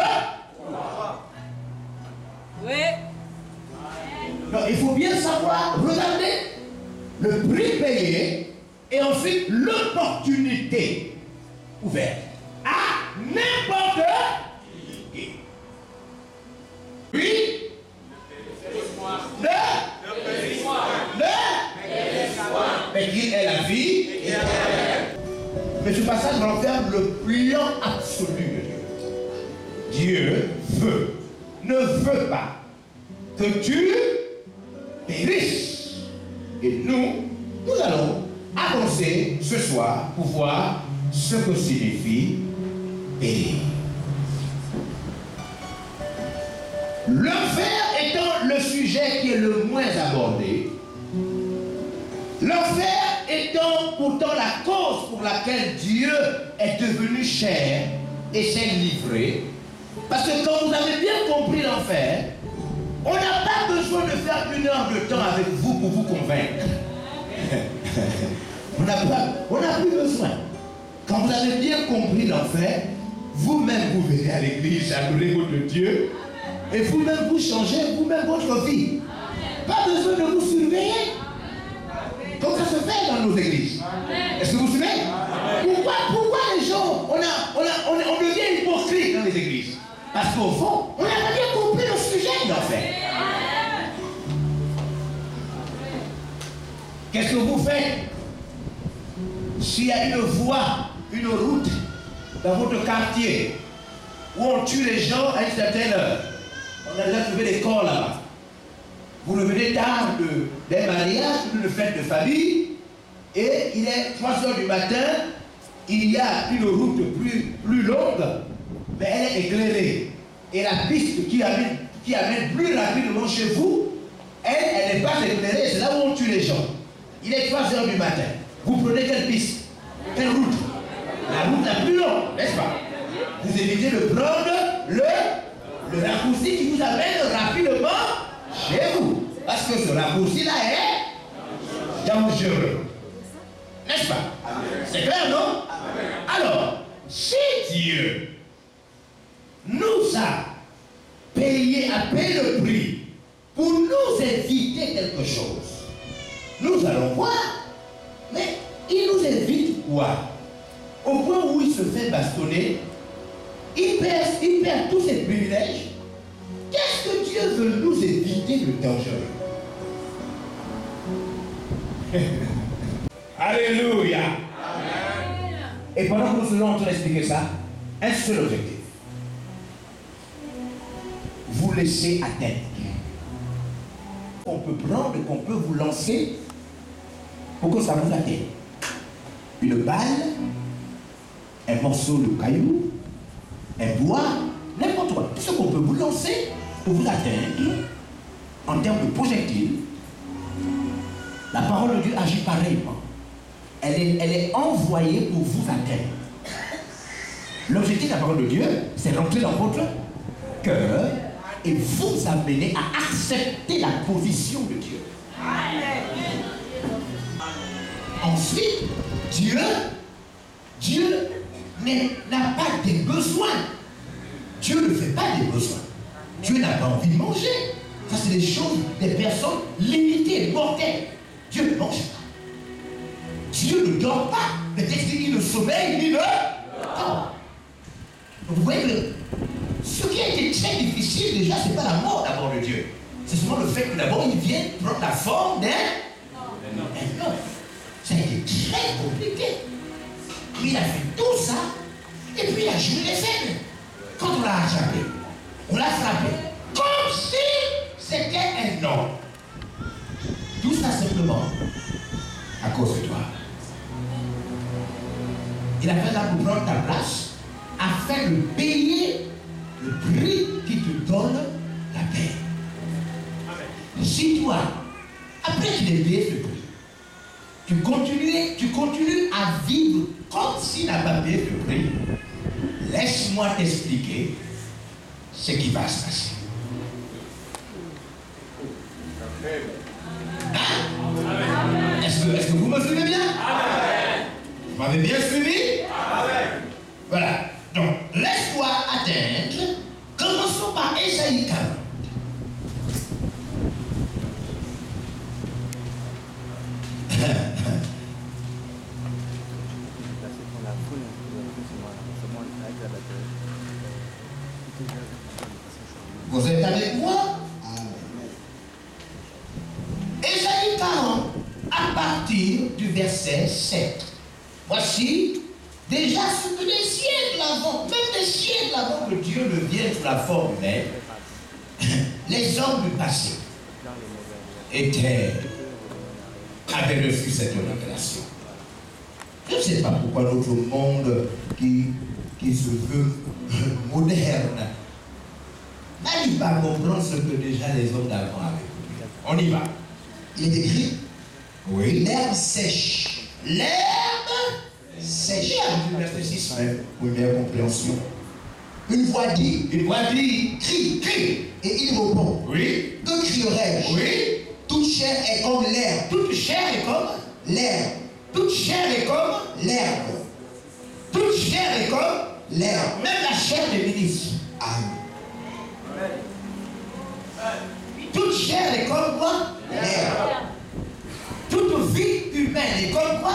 Oui. Non, il faut bien savoir, regardez le prix payé et ensuite l'opportunité ouverte à n'importe qui. Oui. Mais qui est la vie? Mais ce passage renferme le plan absolu de Dieu. Dieu ne veut pas que tu périsses, Et nous allons avancer ce soir pour voir ce que signifie bénir. L'enfer étant le sujet qui est le moins abordé, l'enfer étant pourtant la cause pour laquelle Dieu est devenu chair et s'est livré, parce que quand vous avez bien compris l'enfer, on n'a pas besoin de faire 1 heure de temps avec vous pour vous convaincre. On n'a plus besoin. Quand vous avez bien compris l'enfer, vous-même vous venez à l'église adorer votre Dieu et vous-même vous changez vous-même votre vie. Pas besoin de vous surveiller. Comme ça se fait dans nos églises. Est-ce que vous suivez? Pourquoi les gens, on devient hypocrite dans les églises? Parce qu'au fond, on n'a pas bien compris le sujet de l'enfer. Qu'est-ce que vous faites s'il y a une voie, une route dans votre quartier où on tue les gens à une certaine heure? On a déjà trouvé des corps là-bas. Vous revenez tard d'un mariage ou d'une fête de famille et il est 3 heures du matin, il y a une route plus longue, mais elle est éclairée. Et la piste qui amène plus rapidement chez vous, elle n'est pas éclairée, c'est là où on tue les gens. Il est 3 heures du matin. Vous prenez quelle piste? Quelle route? La route la plus longue, n'est-ce pas? Vous évitez de prendre le raccourci qui vous amène rapidement chez vous. Parce que ce raccourci-là est dangereux. N'est-ce pas? C'est clair, non? Alors, si Dieu nous a payé le prix pour nous éviter quelque chose, nous allons voir. Mais il nous évite quoi? Au point où il se fait bastonner, il perd tous ses privilèges. Qu'est-ce que Dieu veut nous éviter de dangereux? Alléluia. Amen. Et pendant que nous serons en train d'expliquer ça, un seul objectif. Vous laisser atteindre. On peut prendre, qu'on peut vous lancer pour que ça vous atteigne. Une balle, un morceau de caillou, un bois, n'importe quoi. Tout ce qu'on peut vous lancer pour vous atteindre en termes de projectiles. La parole de Dieu agit pareillement. Elle est envoyée pour vous atteindre. L'objectif de la parole de Dieu, c'est d'entrer dans votre cœur et vous amener à accepter la position de Dieu. Ensuite, Dieu n'a pas des besoins. Dieu ne fait pas des besoins. Dieu n'a pas envie de manger. Ça, c'est des choses, des personnes limitées, mortelles. Dieu ne mange pas. Dieu ne dort pas. Le texte dit qu'il ne sommeille ni ne dort. Vous voyez que ce qui a été très difficile déjà, ce n'est pas la mort d'abord de Dieu. C'est seulement le fait que d'abord il vient prendre la forme d'un homme. Ça a été très compliqué. Mais il a fait tout ça et puis il a joué les scènes. Quand on l'a attrapé, on l'a frappé comme si c'était un homme. Tout ça simplement à cause de toi. Il a fait ça pour prendre ta place afin de payer le prix qui te donne la paix. Si toi, après qu'il ait payé ce prix, tu continues à vivre comme s'il n'a pas payé ce prix, laisse-moi t'expliquer ce qui va se passer. Hein? Est-ce que vous me suivez bien? Vous m'avez bien suivi? Voilà. Donc, laisse-toi atteindre. Commençons par Ésaïe 40. Vous êtes avec moi? Ésaïe 40, à partir du verset 7. Voici déjà ce que des siècles avant, même des siècles avant que Dieu ne vienne sous la forme humaine, les hommes du passé étaient avait reçu cette révélation. Je ne sais pas pourquoi notre monde qui se veut moderne n'arrive pas à comprendre ce que déjà les hommes d'avant avaient. On y va. Il est écrit, Oui. l'herbe sèche. L'herbe Sèche. Verset 6, pour une meilleure compréhension. Une voix dit, Une voix dit, crie, crie. et il répond, Oui. que crierai-je? Oui. Toute chair est comme l'herbe. Toute chair est comme L'herbe. toute chair est comme L'herbe. toute chair est comme L'herbe. même la chair des ministres. Amen. Toute chair est comme quoi? L'herbe. Toute vie humaine est comme quoi?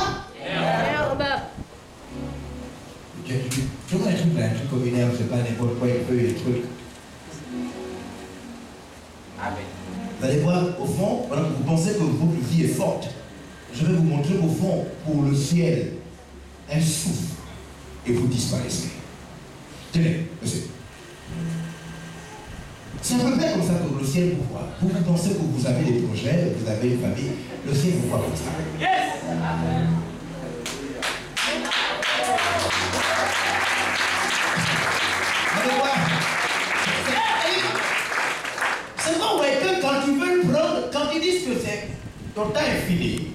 Je vois un truc là, un truc comme une herbe, c'est pas n'importe quoi, il peut y a des trucs. Vous allez voir, au fond, voilà, vous pensez que votre vie est forte. Je vais vous montrer qu'au fond, pour le ciel, un souffle et vous disparaissez. Tenez, monsieur. C'est à peu près comme ça que le ciel vous voit. Vous pensez que vous avez des projets, vous avez une famille, le ciel vous voit comme ça. Yes. Vous allez voir. C'est bon, ouais, que quand ils veulent prendre, quand ils disent que c'est ton temps est fini.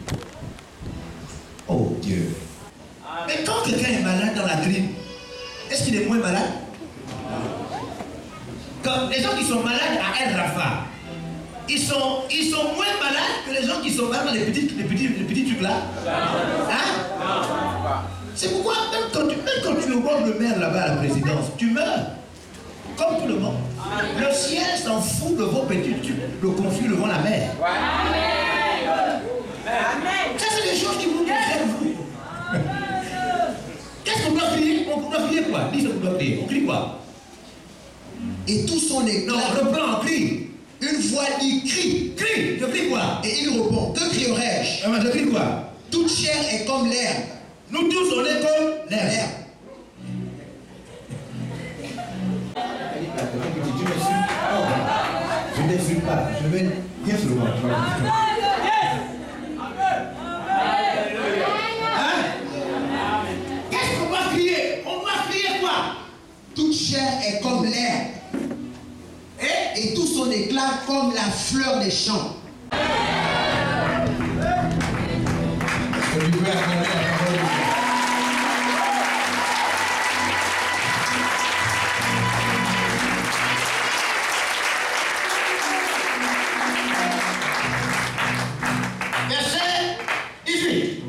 Oh Dieu. Mais quand quelqu'un est malade dans la grippe, est-ce qu'il est moins malade? Quand les gens qui sont malades à El Rafah, ils sont moins malades que les gens qui sont malades dans les petits trucs là. Hein? C'est pourquoi même quand tu es au bord de mer là-bas à la présidence, tu meurs. Comme tout le monde. Le ciel s'en fout de vos petits trucs, le conflit devant la mer. Ça, c'est des choses qui vous concernent, vous. Qu'est-ce qu'on doit crier? On doit crier quoi? Dis ce qu'on doit crier. On crie quoi? Et tout son éclat. Non, le plan, on crie. Une voix dit, crie. Crie, je crie quoi? Et il répond, que crierai-je? Je crie quoi? Toute chair est comme l'herbe. Nous tous, on est comme l'herbe. L'herbe. Je ne t'insulte pas, je vais bien sur moi. Hein? Qu'est-ce qu'on va crier? On va crier quoi? Toute chair est comme l'herbe. Et tout son éclat comme la fleur des champs. Est-ce que tu peux accorder la parole de Dieu? Verset 18.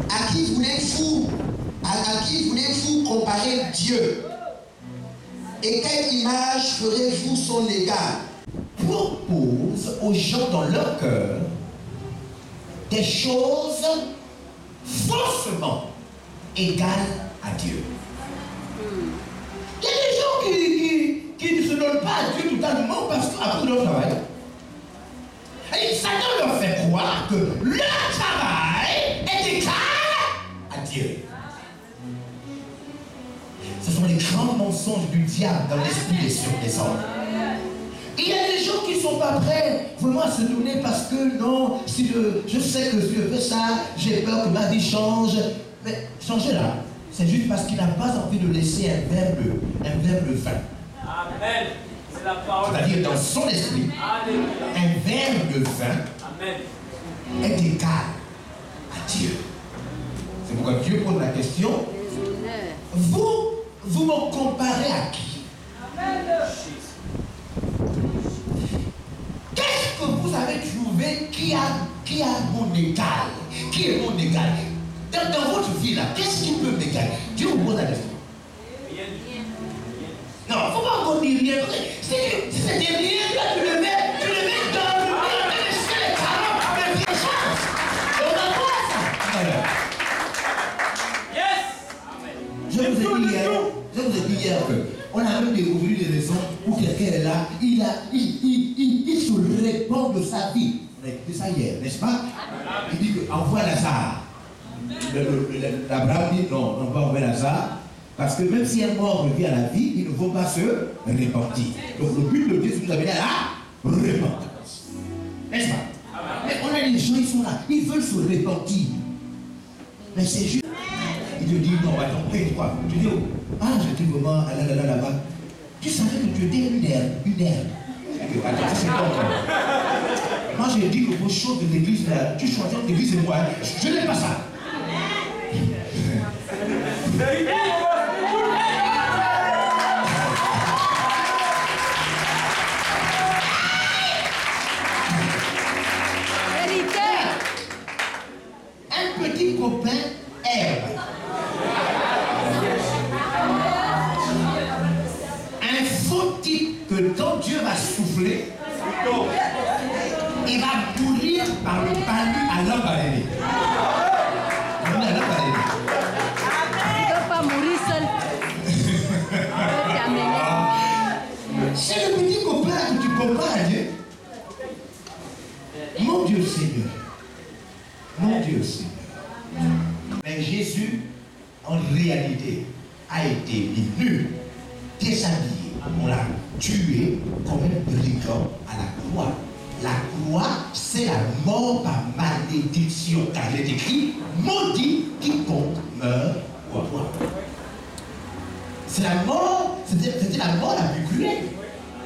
À qui voulez-vous comparer Dieu? Et quelle image ferez-vous son égal? Propose aux gens dans leur cœur des choses faussement égales à Dieu. Il y a des gens qui ne se donnent pas à Dieu totalement parce qu'à cause de leur travail. Et Satan leur fait croire que leur travail est égal à Dieu. Ce sont les grands mensonges du diable dans l'esprit des hommes. Il y a des gens qui ne sont pas prêts vraiment à se donner parce que non, si je sais que si je fais ça, j'ai peur que ma vie change. Mais changer là, c'est juste parce qu'il n'a pas envie de laisser un verbe vain. Amen. C'est la parole. C'est-à-dire dans son esprit, Alléluia. un verbe vain Amen. est égal à Dieu. C'est pourquoi Dieu pose la question, vous me comparez à qui? Qu'est-ce que vous avez trouvé qui a mon égal? Qui est mon égal? Dans votre vie là, qu'est-ce qui peut m'égaler? Dieu vous pose la question. Rien du tout. Non, il ne faut pas encore dire rien. C'est des rien, là, tu le mets dans le mur de l'escalier, carrément, mais bien chance. On va voir ça. Alors, Yes. Amen. je vous ai dit hier qu'on a même découvert des raisons où quelqu'un est là, il se répand de sa vie. On a écouté ça hier, n'est-ce pas? Il dit envoie Lazare. Abraham dit non, on va envoyer Lazare. Parce que même si un mort revient à la vie, il ne faut pas se repentir. Donc le but de Dieu, c'est de nous amener à la repentance. N'est-ce pas? Mais on a des gens, ils sont là, ils veulent se repentir. Mais c'est juste. Il te dit, non, attends, paye-toi. Tu dis, oh, ah, j'étais vraiment là-bas. Tu savais que tu étais une herbe. Attends, c'est quoi encore? Moi, j'ai dit que vos choses de l'église, là, tu choisis entre l'église et moi. Je n'aime pas ça. Un petit copain herbe. Un faux type que quand Dieu va souffler, il va pourrir par le palu à l'homme balayé. Il ne peut pas mourir seul. C'est le petit copain que tu compares à Dieu. Mon Dieu Seigneur. Mon Dieu Seigneur. Mais Jésus, en réalité, a été nu, déshabillé. On l'a tué comme un brigand à la croix. La croix, c'est la mort par malédiction. Car il est écrit, maudit quiconque meurt ou boit. C'est la mort, c'était la mort la plus cruelle.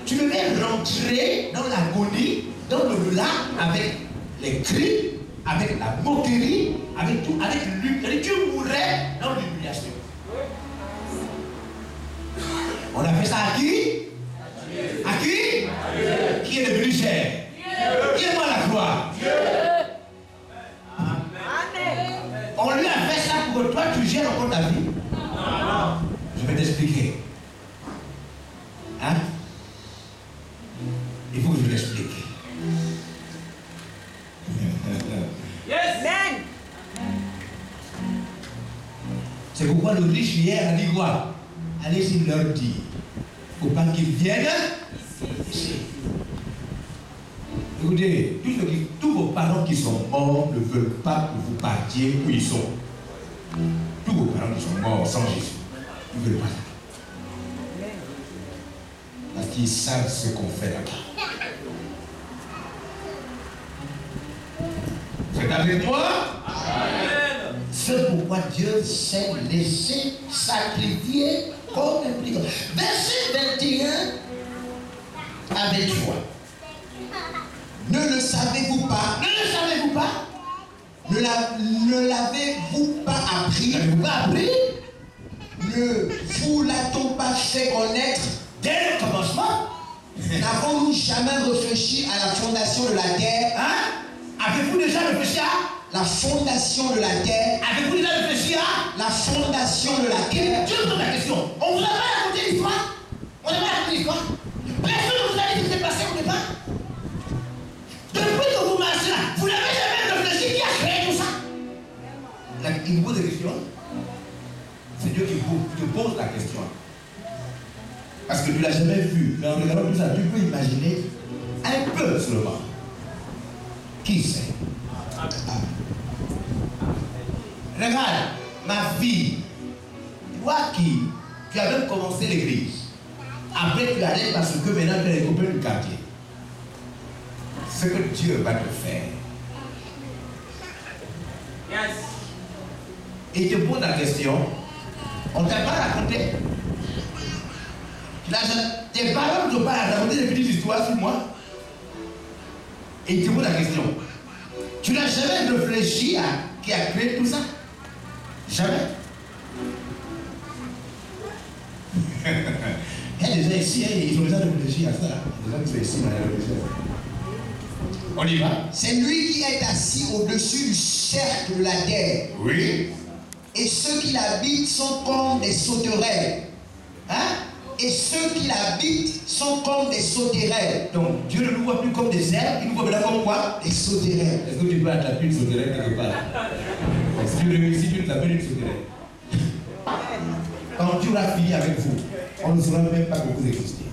Tu devais rentrer dans l'agonie, dans le lac, avec les cris, avec la moquerie, avec tout, avec l'humiliation. Tu mourrais dans l'humiliation. On a fait ça à qui? À qui? Qui est devenu cher? Qui est mort à la croix? Amen. On lui a fait ça pour que toi tu gères encore ta vie. Je vais t'expliquer. Hein? Il faut que je l'explique. Yes. C'est pourquoi le riche hier a dit quoi? Allez-y leur dire. Il ne faut pas qu'ils viennent ici. Écoutez, tous vos parents qui sont morts ne veulent pas que vous partiez où ils sont. Tous vos parents qui sont morts sans Jésus, ils ne veulent pas ça. Parce qu'ils savent ce qu'on fait là-bas. C'est avec moi? Amen. C'est pourquoi Dieu s'est laissé sacrifier comme un brigand. Verset 21 avec joie. Ne le savez-vous pas? Ne le savez-vous pas? Ne l'avez-vous pas appris? N'avez-vous pas appris? Ne vous l'a-t-on pas fait connaître? Dès le commencement? N'avons-nous jamais réfléchi à la fondation de la terre? Hein? Avez-vous déjà réfléchi à la fondation de la terre? Avez-vous déjà réfléchi à la fondation de la terre? Je vous pose la question. On vous a pas raconté l'histoire? On n'a pas raconté l'histoire? Personne ne vous a dit ce qui s'est passé au départ? Depuis que vous marchez là, vous n'avez jamais réfléchi qui a créé tout ça? Il vous pose des questions. C'est Dieu qui te pose la question. Parce que tu ne l'as jamais vu. Mais en regardant tout ça, tu peux imaginer un peu seulement. Qui c'est? Regarde, ma fille, toi qui tu as même commencé l'église. Après tu allais parce que maintenant tu es les copains du quartier. Ce que Dieu va te faire. Yes. Et il te pose la question, on ne t'a pas raconté. Tes parents ne t'ont pas raconté des petites histoires sur moi. Et il te pose la question. Tu n'as jamais réfléchi à qui a créé tout ça? Jamais. Il y a des gens ici, ils ont besoin de réfléchir à ça. Les gens qui sont ici, on y va? C'est lui qui est assis au-dessus du cercle de la terre. Oui. Et ceux qui l'habitent sont comme des sauterelles. Hein? Et ceux qui l'habitent sont comme des sauterelles. Donc Dieu ne nous voit plus comme des herbes, il nous voit maintenant comme quoi? Des sauterelles. Est-ce que tu peux attraper une sauterelle quelque part? Si tu réussis, tu t'appelles une sauterelle. Quand Dieu aura fini avec vous, on ne saura même pas que vous existez.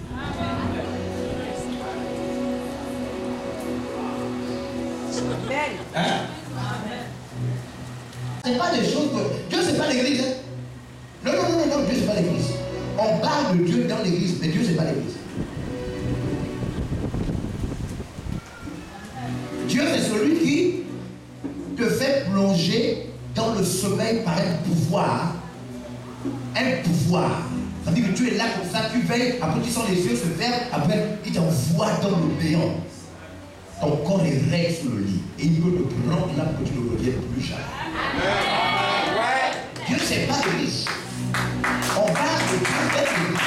Hein? Ce n'est pas des choses que... Dieu, ce n'est pas l'église. Hein? Non, Dieu, ce n'est pas l'église. On parle de Dieu dans l'église, mais Dieu, ce n'est pas l'église. Dieu, c'est celui qui te fait plonger dans le sommeil par un pouvoir. Un pouvoir. Ça veut dire que tu es là comme ça, tu veilles, après tu sens les yeux se ferment, après il t'envoie dans le béant. Ton corps est raide sur le lit. Et il peut te prendre là pour que tu ne reviennes plus jamais. Dieu ne sait pas de riche. On parle de Dieu d'être riche.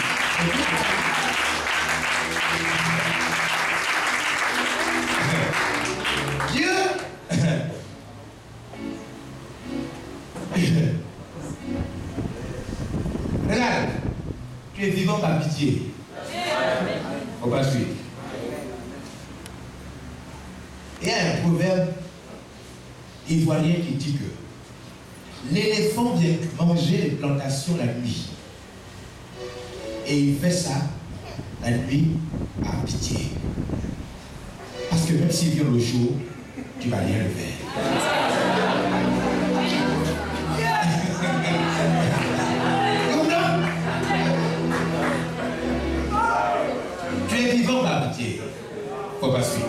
Regarde, tu es vivant par pitié. On va suivre. Il y a un proverbe ivoirien qui dit que l'éléphant vient manger les plantations la nuit. Et il fait ça la nuit par pitié. Parce que même s'il vient le jour, tu ne vas rien le faire. Tu es vivant par pitié. Faut pas suivre.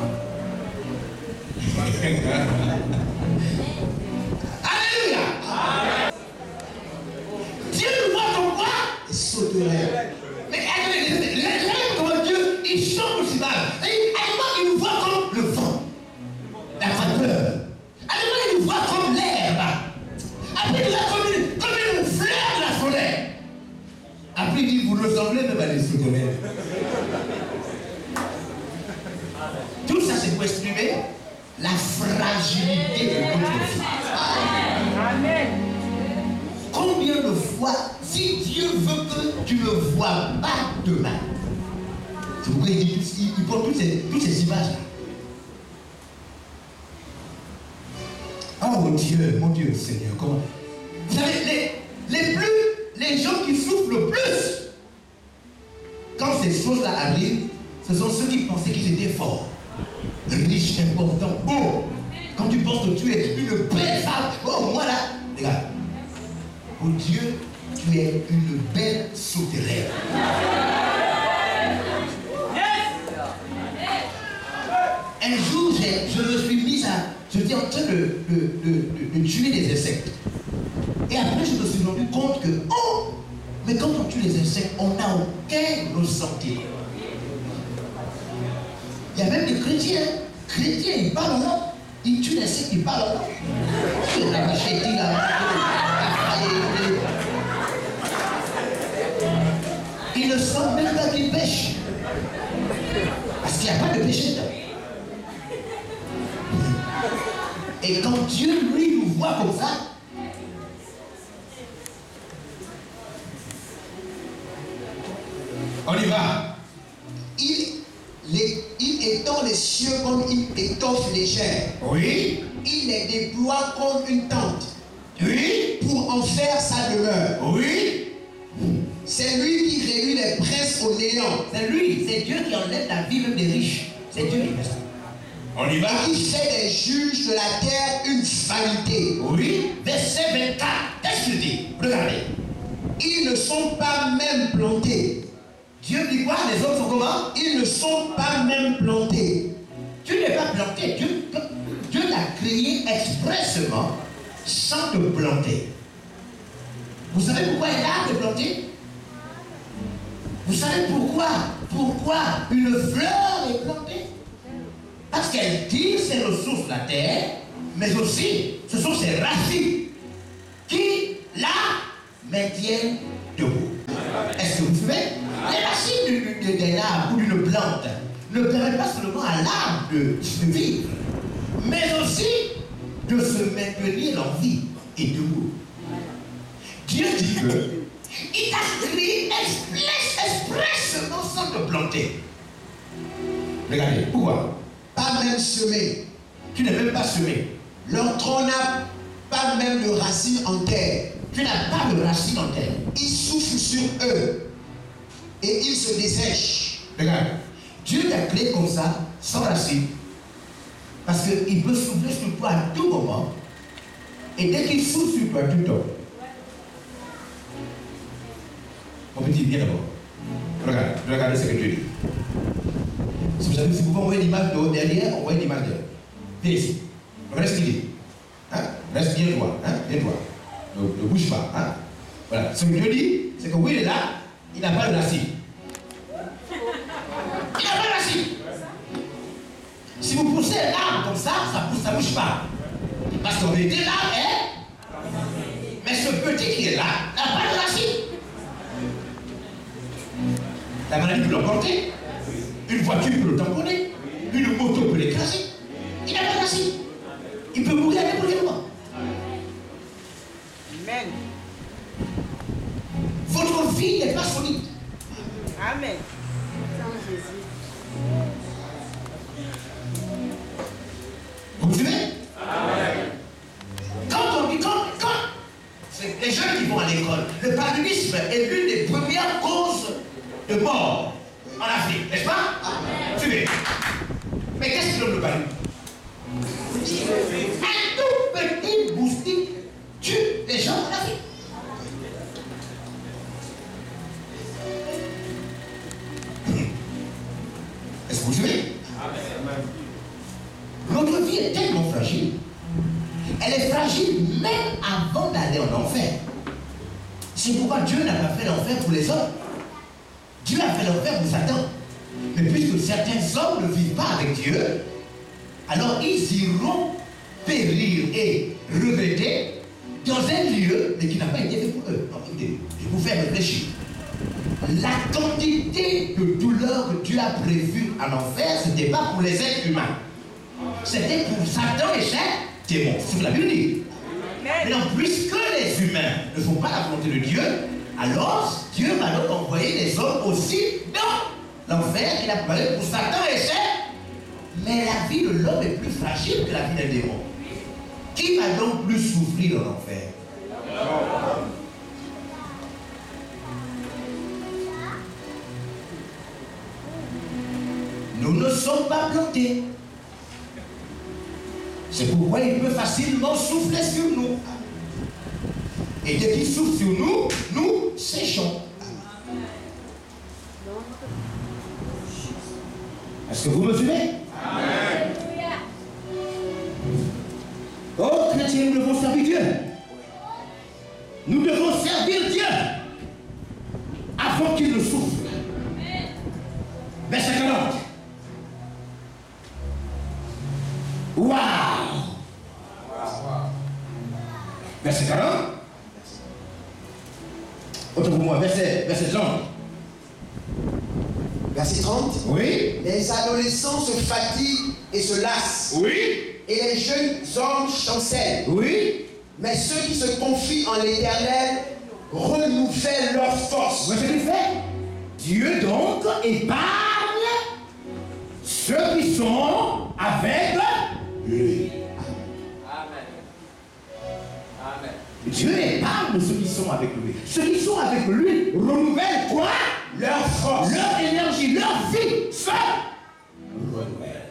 Alléluia. Dieu nous voit comme quoi il sauterait. Mais regardez comment Dieu, il change aussi mal. Il nous voit comme le vent, la vapeur. Il nous voit comme l'herbe. Après, il nous voit comme une fleur de la forêt. Après, il dit, vous ressemblez même à des sauterelles. Tout ça, c'est pour exprimer la fragilité de notre vie. Amen. Combien de fois, si Dieu veut que tu ne vois pas demain, c'est pourquoi il prend toutes ces images-là. Oh mon Dieu, Seigneur, comment? Vous savez, les gens qui souffrent le plus, quand ces choses-là arrivent, ce sont ceux qui pensaient qu'ils étaient forts, riches, importants, beaux. Quand tu penses que tu es une belle femme, oh moi là, regarde, pour Dieu, tu es une belle sauterelle. Un jour, je me suis mise à, j'étais en train de tuer des insectes. Et après, je me suis rendu compte que, oh, mais quand on tue les insectes, on n'a aucun ressentiment. Il y a même des chrétiens. Chrétiens, ils parlent en langue. Ils tuent les insectes, ils parlent en langue. La machette, ils ne sentent même pas qu'ils pêchent. Parce qu'il n'y a pas de péché dedans. Et quand Dieu, lui, nous voit comme ça, on y va. Il étend les cieux comme une étoffe légère. Oui. Il les déploie comme une tente. Oui. Pour en faire sa demeure. Oui. C'est lui qui réduit les princes au néant. C'est lui, c'est Dieu qui enlève la vie même des riches. C'est Dieu qui fait ça. On y va. Et qui fait des juges de la terre une vanité. Oui. Verset 24. Qu'est-ce qu'il dit? Regardez. Ils ne sont pas même plantés. Dieu dit quoi? Les autres sont comment? Ils ne sont pas même plantés. Tu n'es pas planté. Dieu t'a créé expressement sans te planter. Vous savez pourquoi il a te planter? Vous savez pourquoi une fleur est plantée? Parce qu'elle tire ses ressources de la terre, mais aussi ce sont ses racines qui la maintiennent debout. Est-ce que vous savez? Les racines d'un arbre ou d'une plante ne permettent pas seulement à l'arbre de vivre, mais aussi de se maintenir en vie et debout. Dieu dit que il t'a créé expressement sans te planter. Regardez, pourquoi? Pas même semé. Tu n'es même pas semé. Leur tronc n'a pas même de racines en terre. Tu n'as pas de racines en terre. Il souffle sur eux et ils se dessèchent. Regarde, Dieu t'a créé comme ça, sans racines. Parce qu'il peut souffler sur toi à tout moment. Et dès qu'il souffle sur toi, tu tombes. Mon petit, viens d'abord. Regardez ce que Dieu dit. Si vous pouvez envoyer l'image de haut derrière, envoyez l'image derrière. Viens ici. Reste dit. Hein? Reste bien droit. Hein? Bien droit. Ne bouge pas. Hein? Voilà. Ce que Dieu dit, c'est que oui, il est là, il n'a pas de racine. Il n'a pas de racine. Si vous poussez l'arbre comme ça pousse, ça ne bouge pas. Parce qu'en vérité, l'arbre est. Mais ce petit qui est là n'a pas de racine. La maladie peut l'emporter. Une voiture peut le tamponner. Une moto peut l'écraser. Il n'a pas de racine. Il peut mourir à n'importe quel moment. Amen. Votre vie n'est pas solide. Amen. Vous suivez? Quand on dit, c'est les jeunes qui vont à l'école, le paludisme est l'une des premières causes de mort en Afrique, n'est-ce pas? Suivez. Mais qu'est-ce qui donne le paludisme? Un tout petit moustique tue les gens en Afrique. Est-ce que vous suivez? Notre vie est tellement fragile. Elle est fragile même avant d'aller en enfer. C'est pourquoi Dieu n'a pas fait l'enfer pour les hommes. Dieu a fait l'enfer pour Satan. Mais puisque certains hommes ne vivent pas avec Dieu, alors ils iront périr et regretter dans un lieu, mais qui n'a pas été fait pour eux. Donc, écoutez, je vais vous faire réfléchir. La quantité de douleur que Dieu a prévue en enfer, ce n'était pas pour les êtres humains. C'était pour Satan et ses démons. C'est ce que la Bible dit. Mais non, puisque les humains ne font pas la volonté de Dieu, alors Dieu va donc envoyer les hommes aussi dans l'enfer qu'il a préparé pour Satan et ses. Mais la vie de l'homme est plus fragile que la vie d'un démon. Qui va donc plus souffrir dans l'enfer? Nous ne sommes pas plantés. C'est pourquoi il peut facilement souffler sur nous. Et dès qu'il souffle sur nous, nous séchons. Est-ce que vous me suivez? Amen. Oh, chrétiens, nous devons servir Dieu. Nous devons servir Dieu avant qu'il ne souffle. Verset 40. Waouh! Verset 40. Autre pour moi, verset 30. Verset 30. Oui. Les adolescents se fatiguent et se lassent. Oui. Et les jeunes hommes chancellent. Oui. Mais ceux qui se confient en l'Éternel renouvellent leur force. Vous voyez ce qu'il fait? Dieu donc épargne ceux qui sont avec lui. Amen. Amen. Dieu épargne ceux qui sont avec lui. Ceux qui sont avec lui renouvellent quoi? Leur force, leur énergie, leur vie se renouvelle.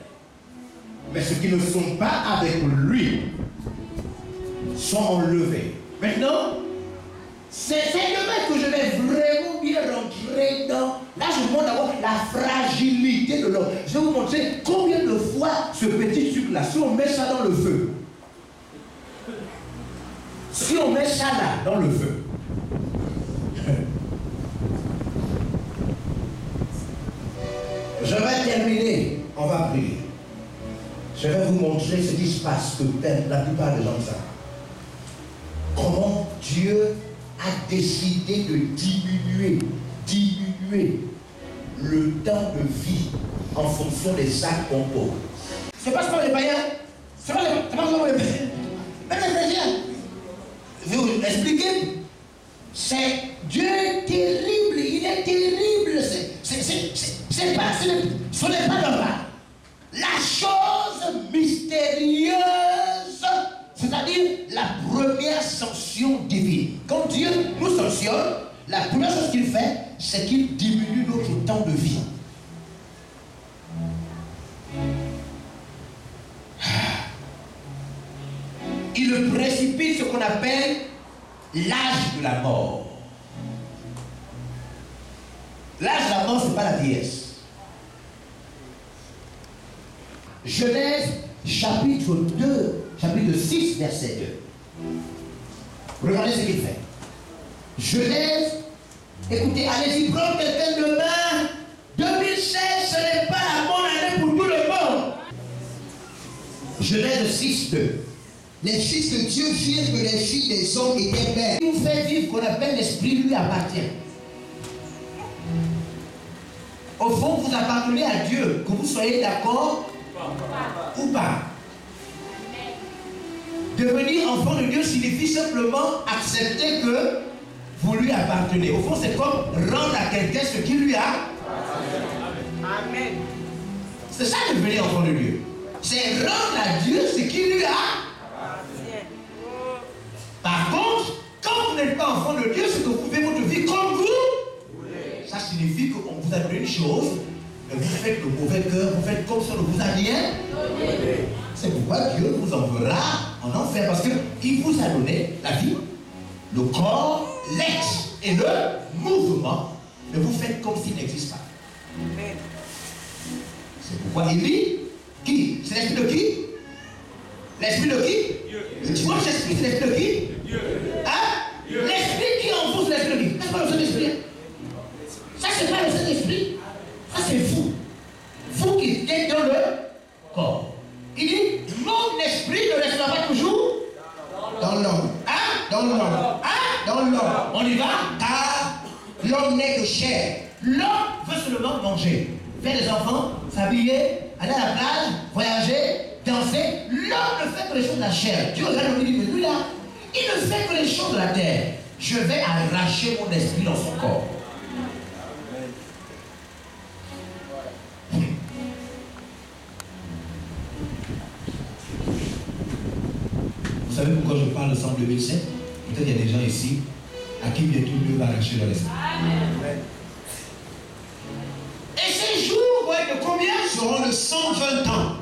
Mais ceux qui ne sont pas avec lui sont enlevés. Maintenant, c'est demain que je vais vraiment bien rentrer dans. Là, je vous montre d'abord la fragilité de l'homme. Je vais vous montrer combien de fois ce petit truc-là, si on met ça dans le feu, si on met ça là dans le feu, je vais terminer, on va prier. Je vais vous montrer ce qui se passe, que la plupart des gens savent. Comment Dieu a décidé de diminuer le temps de vie en fonction des actes qu'on pose. C'est pas seulement les païens, c'est pas seulement les païens, même les chrétiens. Je vais vous expliquer. C'est Dieu est terrible, il est terrible. Ce n'est pas normal. La chose mystérieuse, c'est-à-dire la première sanction divine. Quand Dieu nous sanctionne, la première chose qu'il fait, c'est qu'il diminue notre temps de vie. Il précipite ce qu'on appelle l'âge de la mort. L'âge de la mort, ce n'est pas la vieillesse. Genèse chapitre 2, chapitre 6, verset 2. Regardez ce qu'il fait. Genèse, écoutez, allez-y, prendre quelqu'un de main. 2016, ce n'est pas la bonne année pour tout le monde. Genèse 6, 2. Les fils de Dieu virent que les filles des hommes étaient belles. Ce qui vous fait vivre qu'on appelle l'esprit lui appartient. Au fond, vous appartenez à Dieu, que vous soyez d'accord ou pas. Devenir enfant de Dieu signifie simplement accepter que vous lui appartenez. Au fond, c'est comme rendre à quelqu'un ce qu'il lui a. Amen. C'est ça devenir enfant de Dieu. C'est rendre à Dieu ce qu'il lui a. Par contre, quand vous n'êtes pas enfant de Dieu, c'est que vous vivez votre vie comme vous. Ça signifie qu'on vous a donné une chose, mais vous faites le mauvais cœur, vous faites comme ça, ne vous a rien. C'est pourquoi Dieu vous enverra en enfer, parce qu'il vous a donné la vie, le corps, l'être et le mouvement, mais vous faites comme s'il n'existe pas. C'est pourquoi il dit, qui? C'est l'esprit de qui? L'esprit de qui? Tu vois l'esprit, c'est l'esprit de qui? Hein? L'esprit qui est en vous, c'est l'esprit de qui? C'est pas le Saint-Esprit. Ça, c'est pas le Saint-Esprit. Ça, c'est vous. Vous qui êtes dans le corps. Il dit, mon esprit ne restera pas toujours Dans l'homme. hein? Dans l'homme. Hein? Dans l'homme. On y va? Car l'homme n'est que chair. L'homme veut seulement manger, faire des enfants, s'habiller, aller à la plage, voyager, danser. L'homme ne fait que les choses de la chair. Dieu regarde le dit, mais lui là, il ne fait que les choses de la terre. Je vais arracher mon esprit dans son corps. Vous savez pourquoi je parle de Psaume 2007? Peut-être qu'il y a des gens ici à qui bientôt Dieu va arracher leur esprit. Et ces jours vont être de combien? Seront de 120 ans.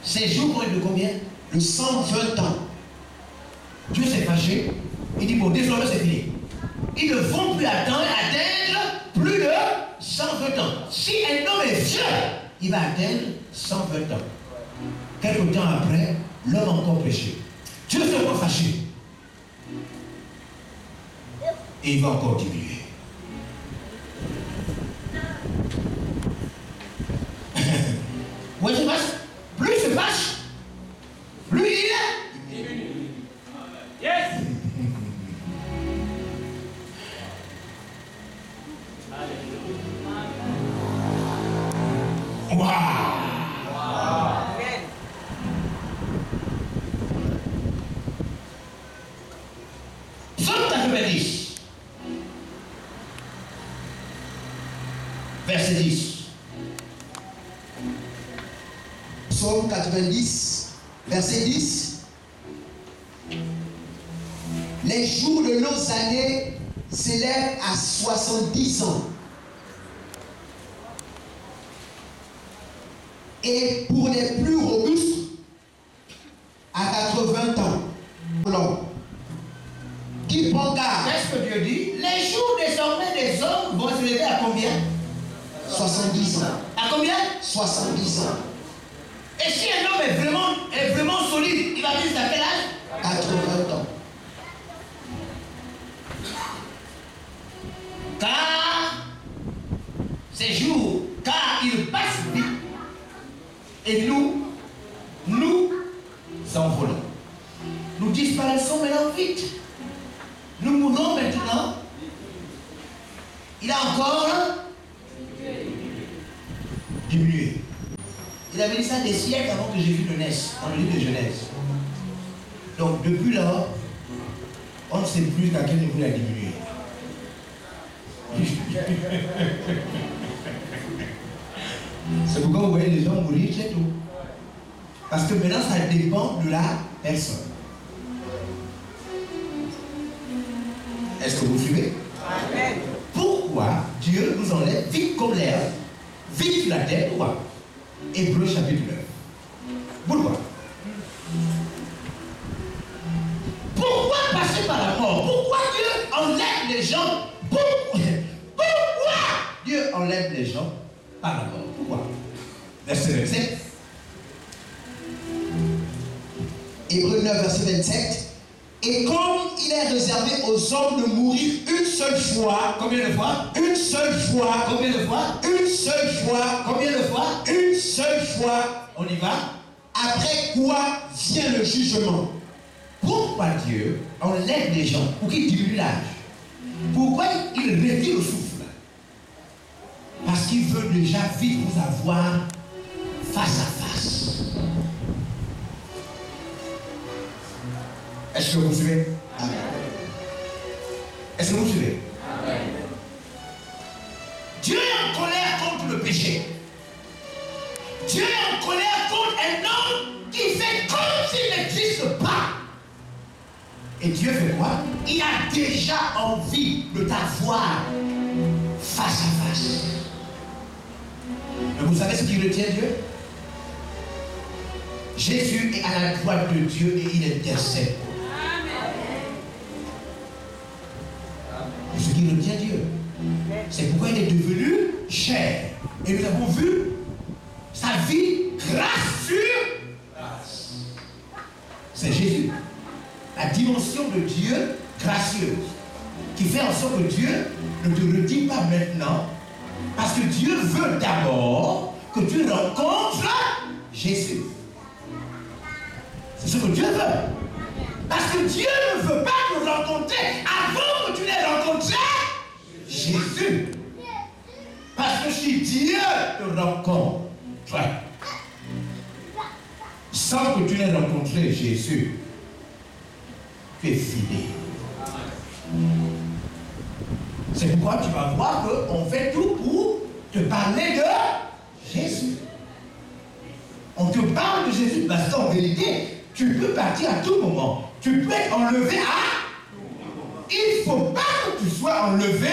Ces jours vont être de combien? De 120 ans. Dieu s'est fâché. Il dit, bon, désormais c'est fini. Ils ne vont plus atteindre plus de 120 ans. Si un homme est vieux, il va atteindre 120 ans. Quelque temps après, l'homme a encore péché. Dieu s'est encore fâché. Et il va encore diminuer. Ouais, c'est vache. Plus il se fâche, plus il est. Yes. Waouh! Amen. Psaume 90, verset 10. Psaume 90, verset 10. Les jours de nos années s'élèvent à 70 ans. Et pour les plus robustes, à 80 ans. L'homme qui prend garde, Qu'est-ce que Dieu dit? Les jours désormais des hommes vont se lever à combien? 70 ans. À combien? 70 ans. Et si un homme est vraiment solide, il va vivre jusqu'à quel âge? 80 ans. Car ces jours, car ils passent vite. Et nous envolons. Nous disparaissons maintenant vite. Nous mourons maintenant. Il a encore diminué. Il avait dit ça des siècles avant que Jésus ne naisse, dans le livre de Genèse. Donc depuis là, on ne sait plus à quel niveau il a diminué. C'est pourquoi vous voyez les gens mourir, c'est tout. Parce que maintenant, ça dépend de la personne. Est-ce que vous suivez? Amen. Pourquoi Dieu nous enlève vite comme l'air, vite sur la terre? Pourquoi? Hébreux chapitre 9. Pourquoi? Pourquoi passer par la mort? Pourquoi Dieu enlève les gens? Pourquoi Dieu enlève les gens par la mort? Pourquoi? Verset 27. Hébreux 9, verset 27. Et comme il est réservé aux hommes de mourir une seule fois. Combien de fois? Une seule fois. Combien de fois? Une seule fois. Combien de fois? Une seule fois. On y va. Après quoi vient le jugement. Pourquoi Dieu enlève les gens pour qu'ils diminuent l'âge? Pourquoi il réduit le souffle? Parce qu'il veut déjà vite vous avoir face à face. Est-ce que vous suivez? Amen. Est-ce que vous suivez? Amen. Dieu est en colère contre le péché. Dieu est en colère contre un homme qui fait comme s'il n'existe pas. Et Dieu fait quoi? Il a déjà envie de t'avoir face à face. Mais vous savez ce qui retient Dieu? Jésus est à la droite de Dieu et il intercède. Et ce qui retient Dieu, c'est pourquoi il est devenu chair. Et nous avons vu sa vie grâce sur grâce. C'est Jésus. La dimension de Dieu gracieuse, qui fait en sorte que Dieu ne te redit pas maintenant, parce que Dieu veut d'abord que tu rencontres Jésus. C'est ce que Dieu veut. Parce que Dieu ne veut pas te rencontrer avant que tu n'aies rencontré Jésus. Parce que si Dieu te rencontre, sans que tu n'aies rencontré Jésus, tu es fidèle. C'est pourquoi tu vas voir qu'on fait tout pour te parler de Jésus. On te parle de Jésus parce qu'en vérité, tu peux partir à tout moment. Tu peux être enlevé à... Il ne faut pas que tu sois enlevé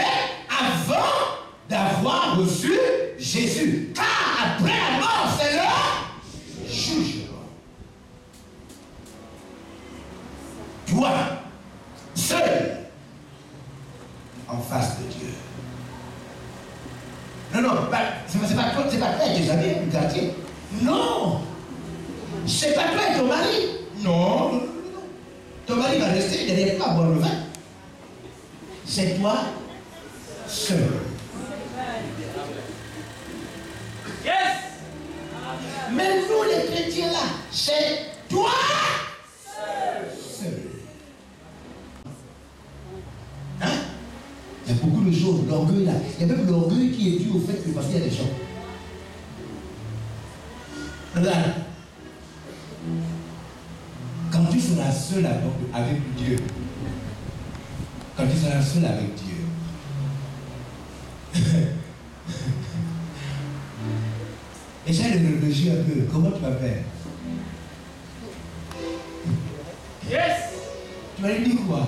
avant d'avoir reçu Jésus. Car après la mort, c'est le jugement. Toi, seul, en face de Dieu. Non, c'est pas toi, c'est pas toi et tes amis du quartier. Non, c'est pas toi et ton mari. Non. Ton mari va rester derrière toi à boire le vin. C'est toi seul. Yes. Mais nous les chrétiens là, c'est toi seul. Hein? Il y a beaucoup de choses, l'orgueil là. Il y a même l'orgueil qui est dû au fait que parce qu'il y a des gens. Regarde. Quand tu seras seul avec Dieu, quand tu seras seul avec Dieu, essaie de réfléchir un peu, comment tu vas faire? Yes. Tu vas lui dire quoi?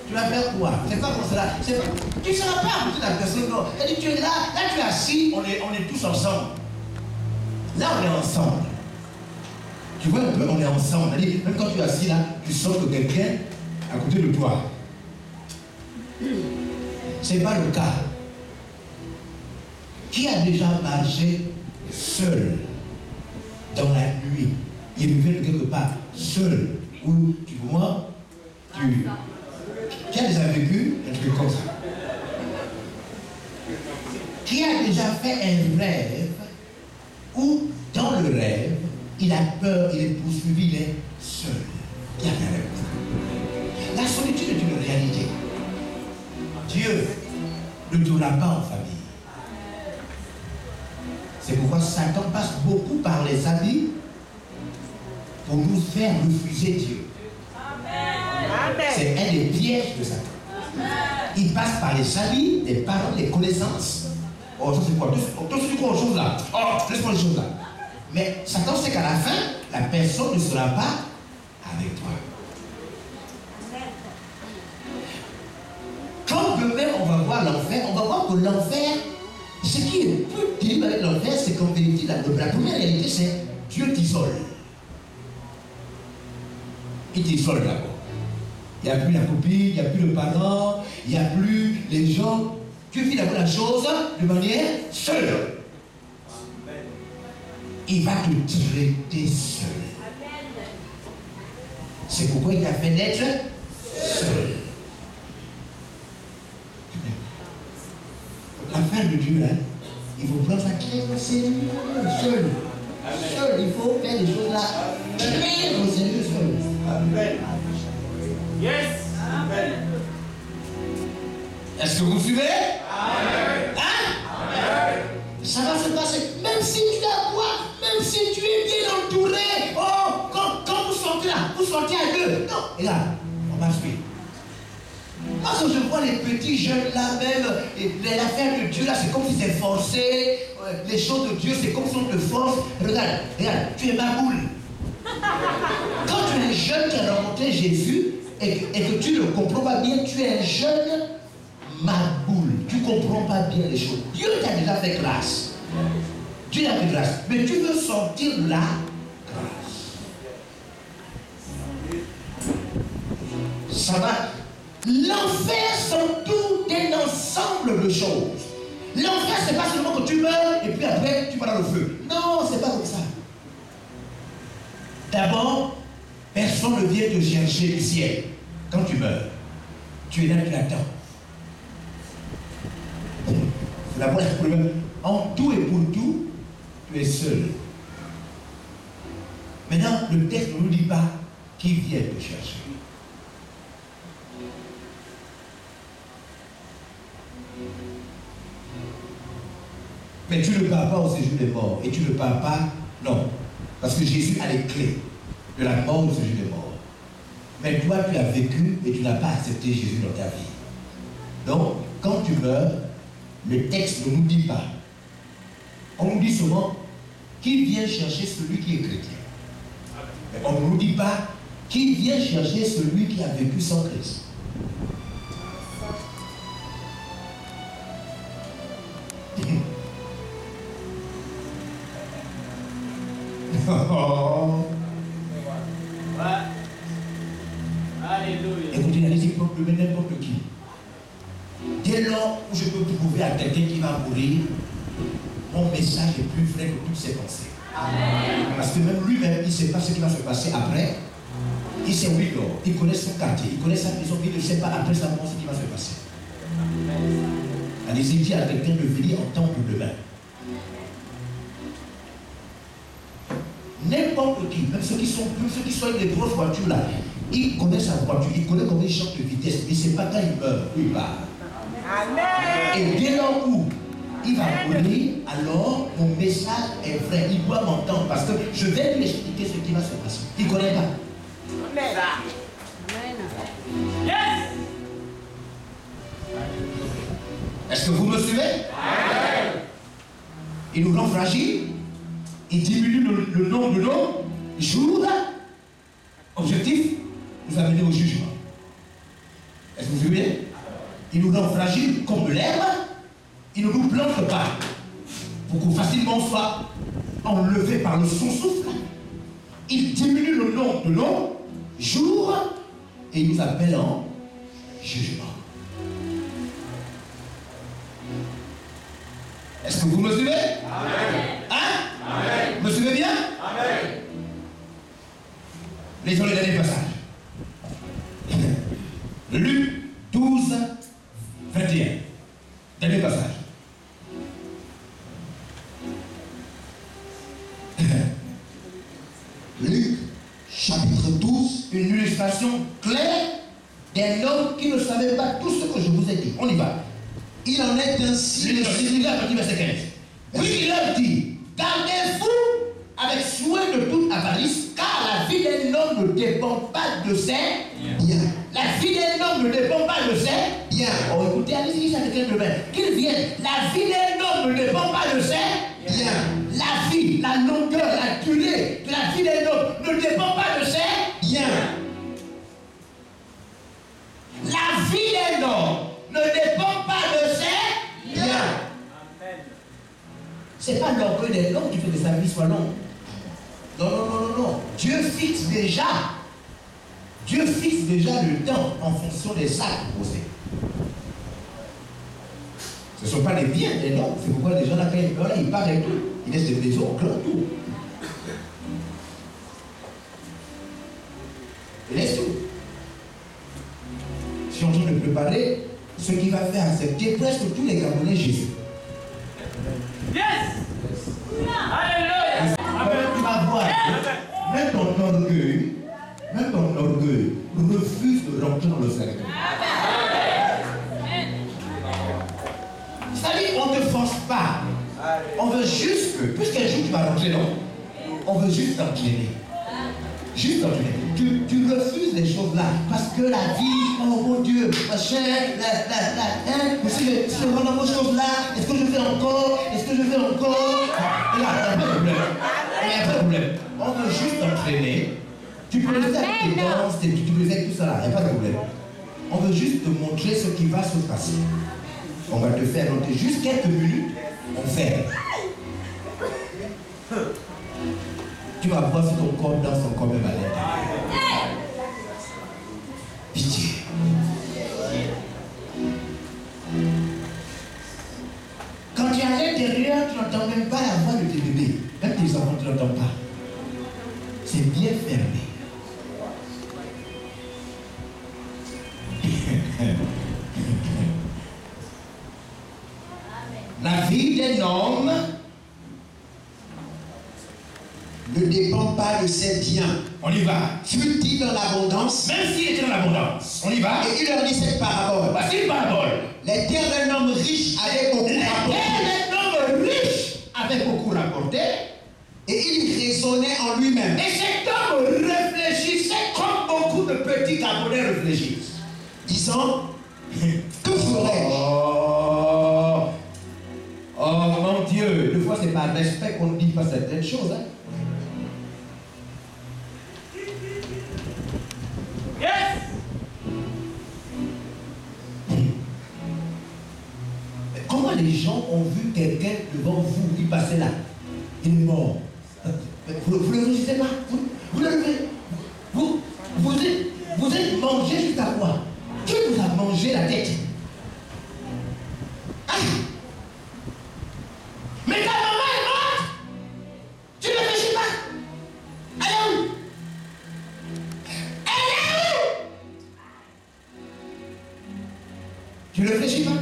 Tu vas faire quoi? C'est pas comme cela. Tu ne seras pas à côté de la personne, non. Elle dit, tu es là, tu es assis, on est tous ensemble. Là, on est ensemble. Tu vois un peu, on est ensemble. Même quand tu es assis là, tu sens que quelqu'un à côté de toi. Ce n'est pas le cas. Qui a déjà marché seul dans la nuit? Il vient de quelque part seul. Où tu vois, qui a déjà vécu un truc comme ça? Qui a déjà fait un rêve où dans le rêve, il a peur, il est poursuivi, il est seul? Qui a fait un rêve comme ça? La solitude est une réalité. Dieu ne t'aura pas en famille. C'est pourquoi Satan passe beaucoup par les habits pour nous faire refuser Dieu. C'est un des pièges de Satan. Il passe par les habits, les paroles, les connaissances. Oh, ça c'est quoi? Toi, tu crois aux choses là. Oh, laisse-moi les choses là. Mais Satan sait qu'à la fin, la personne ne sera pas avec toi. Quand même on va voir l'enfer, on va voir que l'enfer, ce qui est plus terrible avec l'enfer, c'est qu'en vérité, la première réalité, c'est Dieu t'isole. Il t'isole d'abord. Il n'y a plus la copine, il n'y a plus le parent, il n'y a plus les gens. Dieu fait d'abord la chose de manière seule. il va te traiter seul. C'est pourquoi il t'a fait naître seul. L'affaire de Dieu, là, il faut prendre ça très au sérieux, seul. Seul, il faut faire les choses là très au sérieux, seul. Amen. Yes. Amen. Est-ce que vous suivez? Amen. Hein? Amen. Ça va se passer, même si tu as quoi, même si tu es bien entouré. Oh, quand vous sortez là, vous sortez à deux. Non, regarde, on va suivre. Parce que je vois les petits jeunes là même, l'affaire de Dieu là, c'est comme si c'est forcé. Les choses de Dieu, c'est comme si on te force. Regarde, tu es ma boule. Quand tu es un jeune qui a rencontré Jésus et que tu ne comprends pas bien, tu es un jeune ma boule. Tu ne comprends pas bien les choses. Dieu t'a déjà fait grâce. Dieu t'a fait grâce. Mais tu veux sortir de la grâce. Ça va. L'enfer, c'est tout un ensemble de choses. L'enfer, c'est pas seulement que tu meurs et puis après tu vas dans le feu. Non, c'est pas comme ça. D'abord, personne ne vient te chercher du ciel. Quand tu meurs, tu es là, tu attends. C'est la première problème. En tout et pour tout, tu es seul. Maintenant, le texte ne nous dit pas qui vient te chercher. Mais tu ne pars pas au séjour des morts. Et tu ne pars pas, non. Parce que Jésus a les clés de la mort au séjour des morts. Mais toi, tu as vécu et tu n'as pas accepté Jésus dans ta vie. Donc, quand tu meurs, le texte ne nous dit pas. On nous dit souvent, qui vient chercher celui qui est chrétien? Mais on ne nous dit pas, qui vient chercher celui qui a vécu sans Christ? Ouais. Alléluia. Écoutez, la liste peut de n'importe qui. Dès lors où je peux prouver à quelqu'un qui va mourir, mon message est plus vrai que toutes ses pensées. Amen. Parce que même lui-même, il ne sait pas ce qui va se passer après. Il sait où il dort, il connaît son quartier, il connaît sa maison, il ne sait pas après sa mort ce qui va se passer. Allez-y, dit à quelqu'un de venir en temple demain. N'importe qui, même ceux qui sont avec des grosses voitures là, ils connaissent sa voiture, ils connaissent comment ils changent de vitesse, mais c'est pas quand il meurt où il part. Amen. Et dès lors où il va mourir, alors mon message est vrai. Il doit m'entendre parce que je vais lui expliquer ce qui va se passer. Il ne connaît pas. Amen. Yes. Est-ce que vous me suivez? Amen. Il nous rend fragiles. Il diminue le nombre de nos jours. Objectif, nous amener au jugement. Est-ce que vous suivez? Il nous rend fragiles comme de l'herbe. Il ne nous plante pas pour qu'on facilement soit enlevé par son souffle. Il diminue le nombre de nos jours et il nous appelle en jugement. Est-ce que vous me suivez? Amen. Hein? Amen. Vous me suivez bien? Amen. Lisons les derniers passages. Luc 12, 21. Dernier passage. Luc, chapitre 12. Une illustration claire d'un homme qui ne savait pas tout ce que je vous ai dit. On y va. Il en est ainsi. Il a parti verset 15. Oui, il leur dit, gardez-vous avec soin de toute avarice, car la vie d'un homme ne dépend pas de ses biens. La vie d'un homme ne dépend pas de ses biens. Oh, écoutez, allez-y, ça quelqu'un de même. Qu'il vienne. La vie d'un homme ne dépend pas de ses biens. La vie, la longueur, la durée de la vie d'un homme ne dépend pas de ses biens. La vie d'un homme ne dépend pas de ses biens. Amen. C'est pas l'orgueil d'un homme qui fait que sa vie soit longue. Non, non, non, non, non. Dieu fixe déjà le temps en fonction des actes posés. Ce ne sont pas les biens des hommes. C'est pourquoi les gens là, quand ils meurent, ils partent avec tout. Ils laissent des maisons, clôt, tout. regardez ce qui va faire accepter presque tous les Gabonais Jésus. Yes. Alléluia. Tu vas voir, même ton orgueil refuse de rentrer dans le sacrement. C'est-à-dire, on ne te force pas. On veut juste que, puisqu'un jour tu vas rentrer, non? On veut juste t'entraîner. Juste t'entraîner. Tu refuses les choses là. Parce que la vie, oh mon Dieu, ma chère, si je rentre dans vos choses là, est-ce que je fais encore? Est-ce que je fais encore? Et là, il n'y a pas de problème. Il n'y a pas de problème. On veut juste t'entraîner. Tu peux le faire avec tes danses, tu peux le faire tout ça là, il n'y a pas de problème. On veut juste te montrer ce qui va se passer. On va te faire noter juste quelques minutes, on fait. Tu vas voir si ton corps danse encore même à l'intérieur. Pitié. Quand tu es à l'intérieur, tu n'entends même pas la voix de tes bébés. Même tes enfants, tu n'entends pas. C'est bien fermé. La vie d'un homme ne dépend pas de ses biens. On y va. Fut-il dans l'abondance? Même s'il était dans l'abondance, on y va. Et il leur dit cette parabole. Voici une parabole. Les terres d'un homme riche avaient beaucoup rapporté. Un homme riche avait beaucoup rapporté. Et il raisonnait en lui-même. Et cet homme réfléchissait comme beaucoup de petits Gabonais réfléchissent. Disant, que ferais-je? Oh mon Dieu, des fois c'est par respect qu'on ne dit pas certaines choses. Hein? Yes. Comment les gens ont vu quelqu'un devant vous, il passait là, il est mort. Vous ne le réussissez pas? Vous le levez? Vous êtes mangé jusqu'à quoi? Qui vous a mangé la tête? Ah! Mais ta maman est morte! Tu ne réfléchis pas? Elle est où? Elle est où? Tu ne réfléchis pas?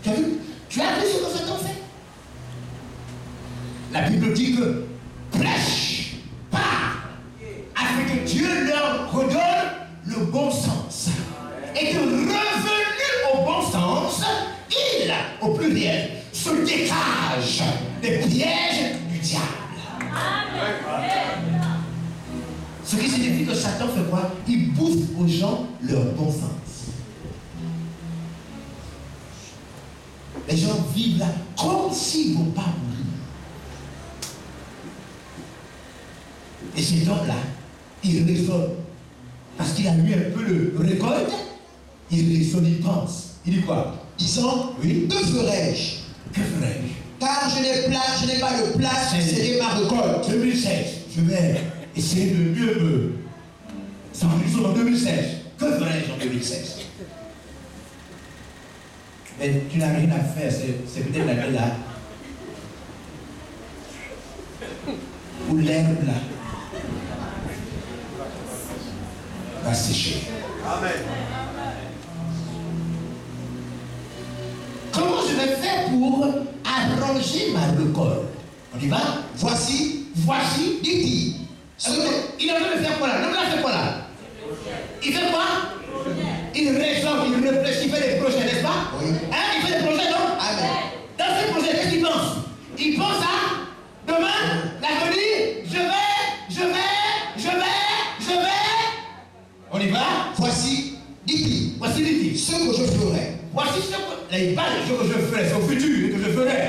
Tu as vu? Tu as vu ce que cet homme fait? La Bible dit que prêche, parle, afin que Dieu leur redonne le bon sens. Et que revenu au bon sens, il, au pluriel, se dégage des pièges du diable. Ce qui signifie que Satan fait quoi? Il bouffe aux gens leur bon sens. Les gens vivent là comme s'ils ne vont pas mourir. Et cet homme-là, il raisonne. Parce qu'il a eu un peu de récolte, il raisonne, il pense. Il dit quoi? Disant, oui, que ferais-je? Que ferais-je? Car je n'ai pas de place pour serrer ma récolte. 2016, je vais essayer de mieux me... Ça nous sommes en 2016. Que ferais-je en 2016? Mais tu n'as rien à faire, c'est peut-être la là. Ou l'herbe là. Va sécher. Amen. Comment je vais faire pour arranger ma récolte? On y va? Voici, Dit-il. Il est en train de faire quoi là? L'homme là fait quoi là? Il fait quoi? Il raisonne, il réfléchit, il fait des projets, n'est-ce pas? Oui. Hein? Il fait des projets, non? Amen. Dans ces projets, qu'est-ce qu'il pense? Il pense à demain, l'avenir, je vais. On y va? Voici, dit-il, Voici dit-il. ce que je ferai. Voici ce que... Là, il parle de ce que je ferai, c'est au futur que je ferai.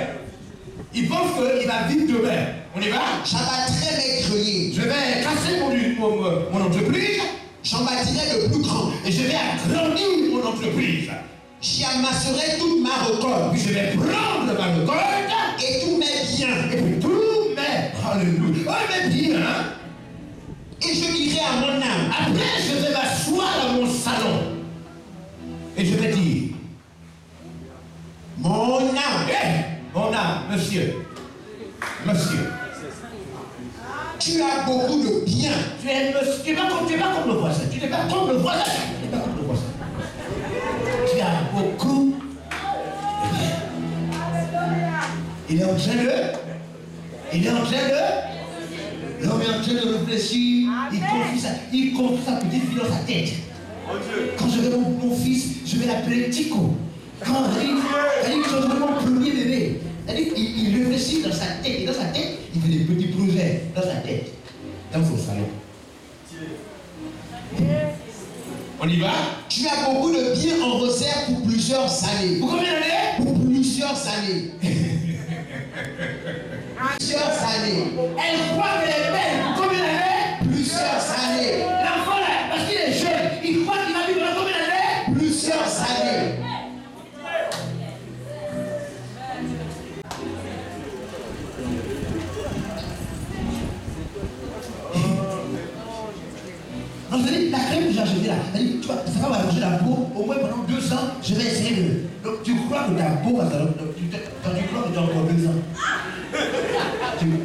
Il pense qu'il va vivre demain. On y va? J'abattrai mes greniers. Je vais casser mon entreprise. J'en bâtirai de plus grand. Et je vais agrandir mon entreprise. J'y amasserai toute ma récolte. Puis je vais prendre ma récolte. Et tous mes biens. Et puis tous mes... Alléluia. Oh, mes biens. Et je dirai à mon âme. Après, je vais m'asseoir dans mon salon. Et je vais dire... Mon âme. Mon âme, monsieur. Tu as beaucoup de biens. Tu n'es pas comme le voisin. Tu n'es pas comme le voisin. Tu as Il est en train de... L'homme est en train de réfléchir. Il confie sa petite fille dans sa tête. Quand je vais mon fils, je vais l'appeler Tico. Quand je vais mon premier bébé, il réfléchit dans sa tête. Et dans sa tête, il fait des petits projets dans sa tête. Dans son salon. On y va? Tu as beaucoup de biens en réserve pour plusieurs années. Pour combien d'années? Pour plusieurs années. Plusieurs années. Elle croit qu'elle est belle. Pour combien d'années? Plusieurs années. L'enfant là, parce qu'il est jeune, il croit qu'il va vivre dans combien d'années? Plusieurs années. Non, je dis, la crème que j'ai achetée là, tu vois, ça va arranger la peau, au moins pendant 2 ans, je vais essayer de... Donc tu crois que ta peau, quand tu crois que tu as encore 2 ans,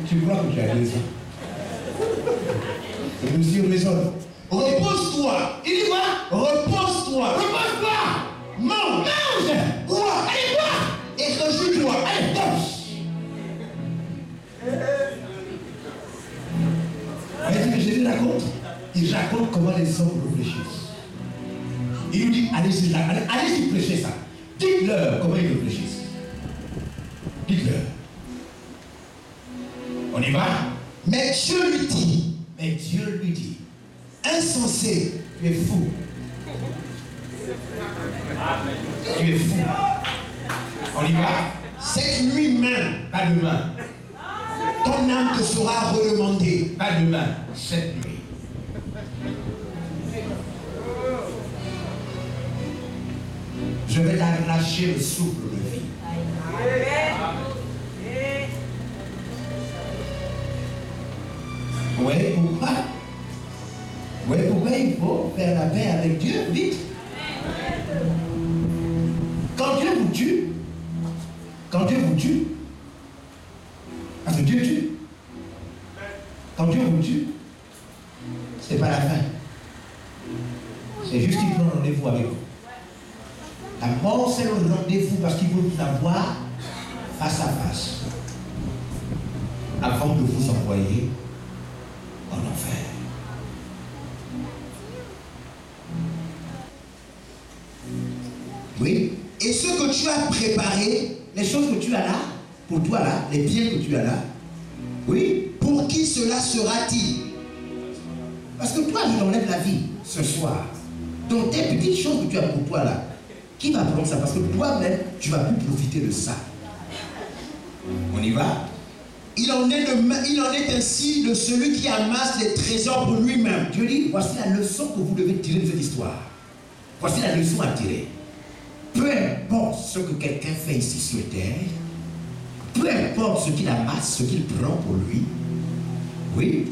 tu crois que tu as 2 ans. Le monsieur raisonne. Repose-toi. Il dit quoi? Repose-toi. Repose-toi. Mange. Bois. Allez, bois. Et réjouis-toi. Allez, danse. Vous voyez ce que Jésus raconte? Il raconte comment les hommes réfléchissent. Il lui dit, allez-y prêcher ça. Dites-leur comment ils réfléchissent. Dites-leur. On y va? Mais Dieu lui dit, insensé, tu es fou. Tu es fou. On y va? cette nuit même, Pas demain. ton âme te sera redemandée. Pas demain. Cette nuit. Je vais t'arracher le souffle de vie. Oui, pourquoi? Oui, pourquoi il faut faire la paix avec Dieu? Vite. Quand Dieu vous tue, parce que Dieu tue. Quand Dieu vous tue, c'est pas la fin. C'est juste qu'il prend rendez-vous avec vous. La mort, c'est le rendez-vous parce qu'il veut vous avoir face à face avant de vous envoyer en enfer. Oui. Et ce que tu as préparé, Les choses que tu as là, pour toi là, les biens que tu as là, oui. pour qui cela sera-t-il? Parce que toi, je t'enlève la vie ce soir. Donc tes petites choses que tu as pour toi là, qui va prendre ça? Parce que toi-même, tu vas plus profiter de ça. On y va? Il en est ainsi de celui qui amasse les trésors pour lui-même. Dieu dit, voici la leçon que vous devez tirer de cette histoire. Voici la leçon à tirer. Peu importe ce que quelqu'un fait ici sur terre, peu importe ce qu'il amasse, ce qu'il prend pour lui, oui,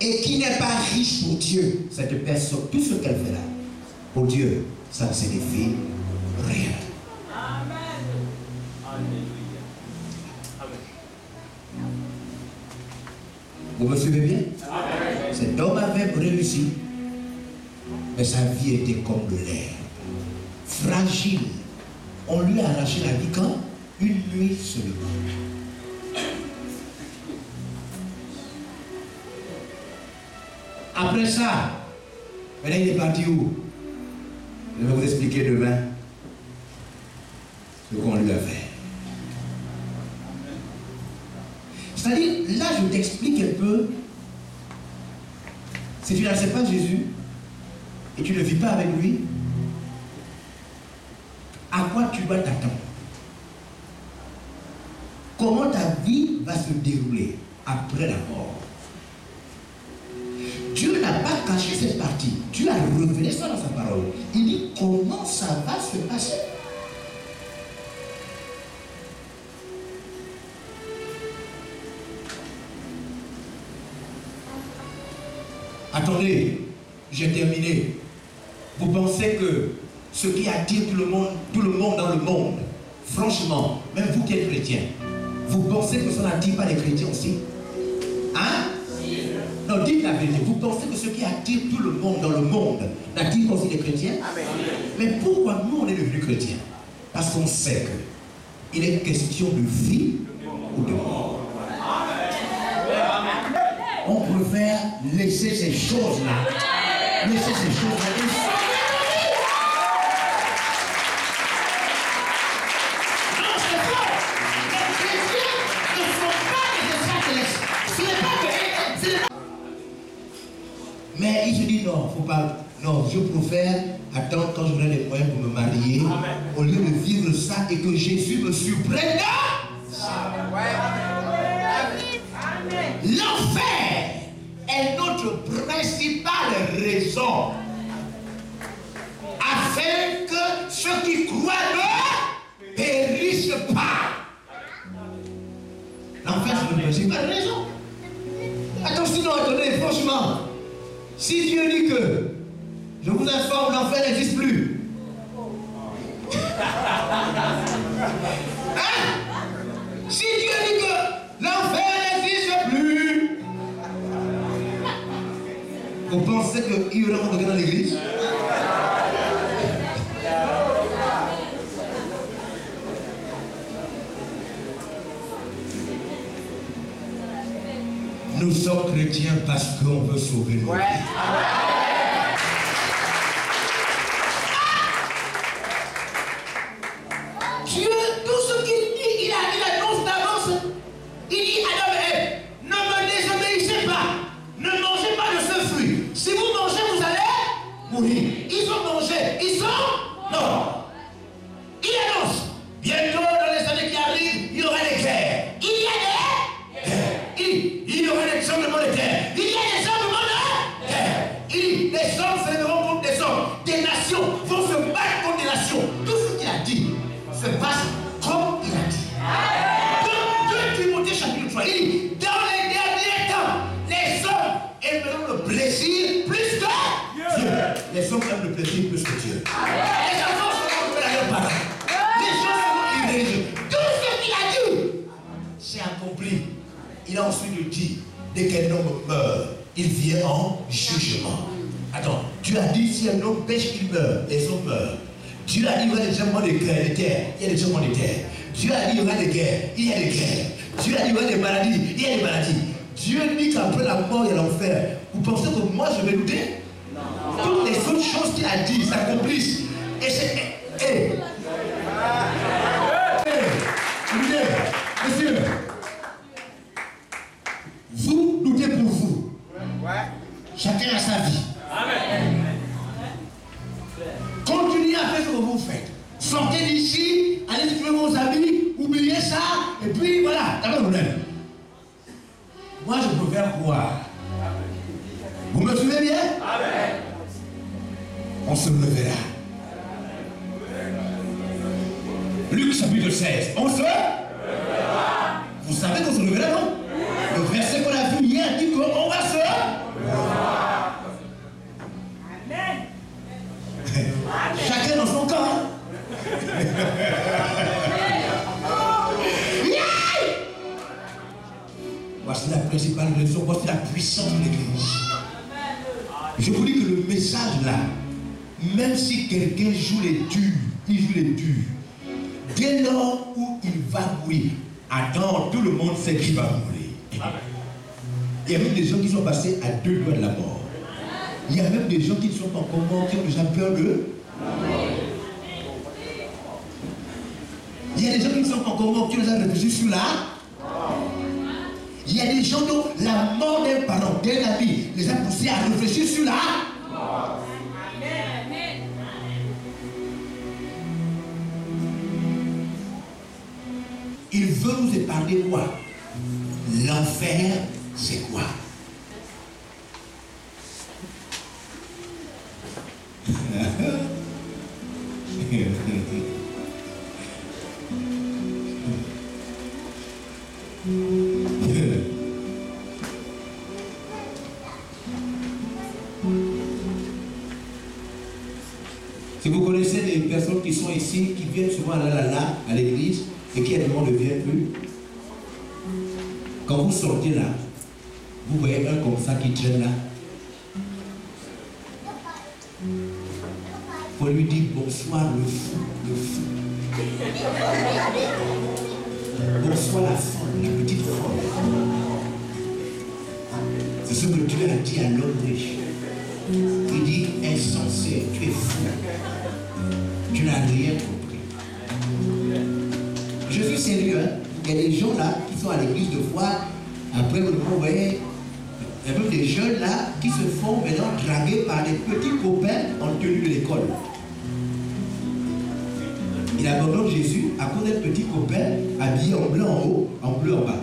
Et qui n'est pas riche pour Dieu. cette personne, tout ce qu'elle fait là, pour Dieu, ça ne signifie rien. Amen. Alléluia. Vous me suivez bien? Amen. Cet homme avait réussi, mais sa vie était comme de l'air. Fragile. On lui a arraché la vie quand? Une nuit seulement. Après ça, maintenant il est parti où? Je vais vous expliquer demain ce qu'on lui a fait. C'est-à-dire, là je t'explique un peu. Si tu n'acceptes pas Jésus et tu ne vis pas avec lui, à quoi tu dois t'attendre? Comment ta vie va se dérouler après la mort? Dieu n'a pas caché cette partie. Dieu a révélé ça dans sa parole. Il dit comment ça va se passer. Attendez, j'ai terminé. Vous pensez que ce qui attire tout le monde dans le monde, franchement, même vous qui êtes chrétiens, vous pensez que ça n'attire pas les chrétiens aussi? Hein? Non, dites la vérité. Vous pensez que ce qui attire tout le monde dans le monde n'attire pas aussi les chrétiens? Amen. Mais pourquoi nous on est devenus chrétiens? Parce qu'on sait Il est question de vie ou de mort. On préfère laisser ces choses-là. Laisser ces choses-là. Mais il se dit non, faut pas. Non, je préfère attendre quand j'aurai les moyens pour me marier. Amen. Au lieu de vivre ça et que Jésus me surprenne. L'enfer est notre principale raison afin que ceux qui croient ne périssent pas. L'enfer, c'est notre principale raison. Attention, attendez, franchement. Si Dieu dit que, je vous informe, l'enfer n'existe plus. Hein? Si Dieu dit que l'enfer n'existe plus, vous pensez qu'il y aura un regard dans l'église? Nous sommes chrétiens parce qu'on veut sauver nos vies. Dieu, tout ce qu'il dit, il annonce d'avance. Il dit à l'homme, ne me désobéissez pas, ne mangez pas de ce fruit. Si vous mangez, vous allez mourir. Ils ont mangé, ils sont morts. Il annonce, bientôt dans les années qui arrivent, il y aura des guerres. Il y a des guerres. Il y aura des tremblements de terre. Il y a des tremblements de terre. Les hommes se lèveront contre des hommes. Des nations vont se battre contre des nations. Tout ce qu'il a dit se passe comme il a dit. Dans 2 Timothée chapitre 3, il dit, dans les derniers temps, les hommes aimeront le plaisir plus que Dieu. Les hommes aiment le plaisir plus que Dieu. Les enfants seront prêts à leurs parents. Les gens seront irréligieux. Tout ce qu'il a dit, c'est accompli. Il a ensuite dit, dès qu'un homme meurt, il vient en jugement. Attends, Dieu a dit, si un homme pêche, il meurt. Les hommes meurent. Dieu a dit, il y aura des tremblements de terre. Il y a des tremblements de terre. Dieu a dit, il y aura des guerres. Il y a des guerres. Dieu a dit, il y aura des maladies. Il y a des maladies. Dieu dit qu'après la mort, il y a l'enfer. Vous pensez que moi, je vais douter? Non. Toutes les autres choses qu'il a dit s'accomplissent. Et c'est... Monsieur, vous doutez pour vous. Chacun a sa vie. Amen. Continuez à faire ce que vous faites. Sortez d'ici, allez trouver vos amis, oubliez ça, et puis voilà, t'as pas de problème. Moi, je préfère croire. Vous me suivez bien? Amen. On se levera. Luc chapitre 16. On se levera. Vous savez qu'on se levera, non? Le verset qu'on a vu hier dit qu'on va se levera. Amen. Chacun dans son camp. Voici la principale raison, voici la puissance de l'Église. Je vous dis que le message là, même si quelqu'un joue les durs, il joue les durs. Dès lors où il va mourir, attends, tout le monde sait qu'il va mourir. Il y a même des gens qui sont passés à 2 doigts de la mort. Il y a même des gens qui sont encore morts, qui ont déjà peur de. Il y a des gens qui sont encore morts, qui ont déjà réfléchi sur la. Il y a des gens dont la mort d'un parent, d'un ami, les a poussés à réfléchir sur la. Il veut nous épargner quoi? L'enfer, c'est quoi? Si vous connaissez des personnes qui sont ici, qui viennent souvent à l'église et qui évidemment ne viennent plus, quand vous sortez là, vous voyez un comme ça qui traîne là. Il faut lui dire bonsoir, le fou, le fou. Bon, sois la folle, la petite folle. C'est ce que Dieu a dit à l'homme riche. Il dit, insensé, tu es fou. Tu n'as rien compris. Je suis sérieux, hein? Il y a des gens là qui sont à l'église de foi. Après, vous voyez, il y a même des jeunes là qui se font maintenant draguer par des petits copains en tenue de l'école. Il abandonne Jésus à cause d'un petit copain habillé en blanc en haut, en bleu en bas.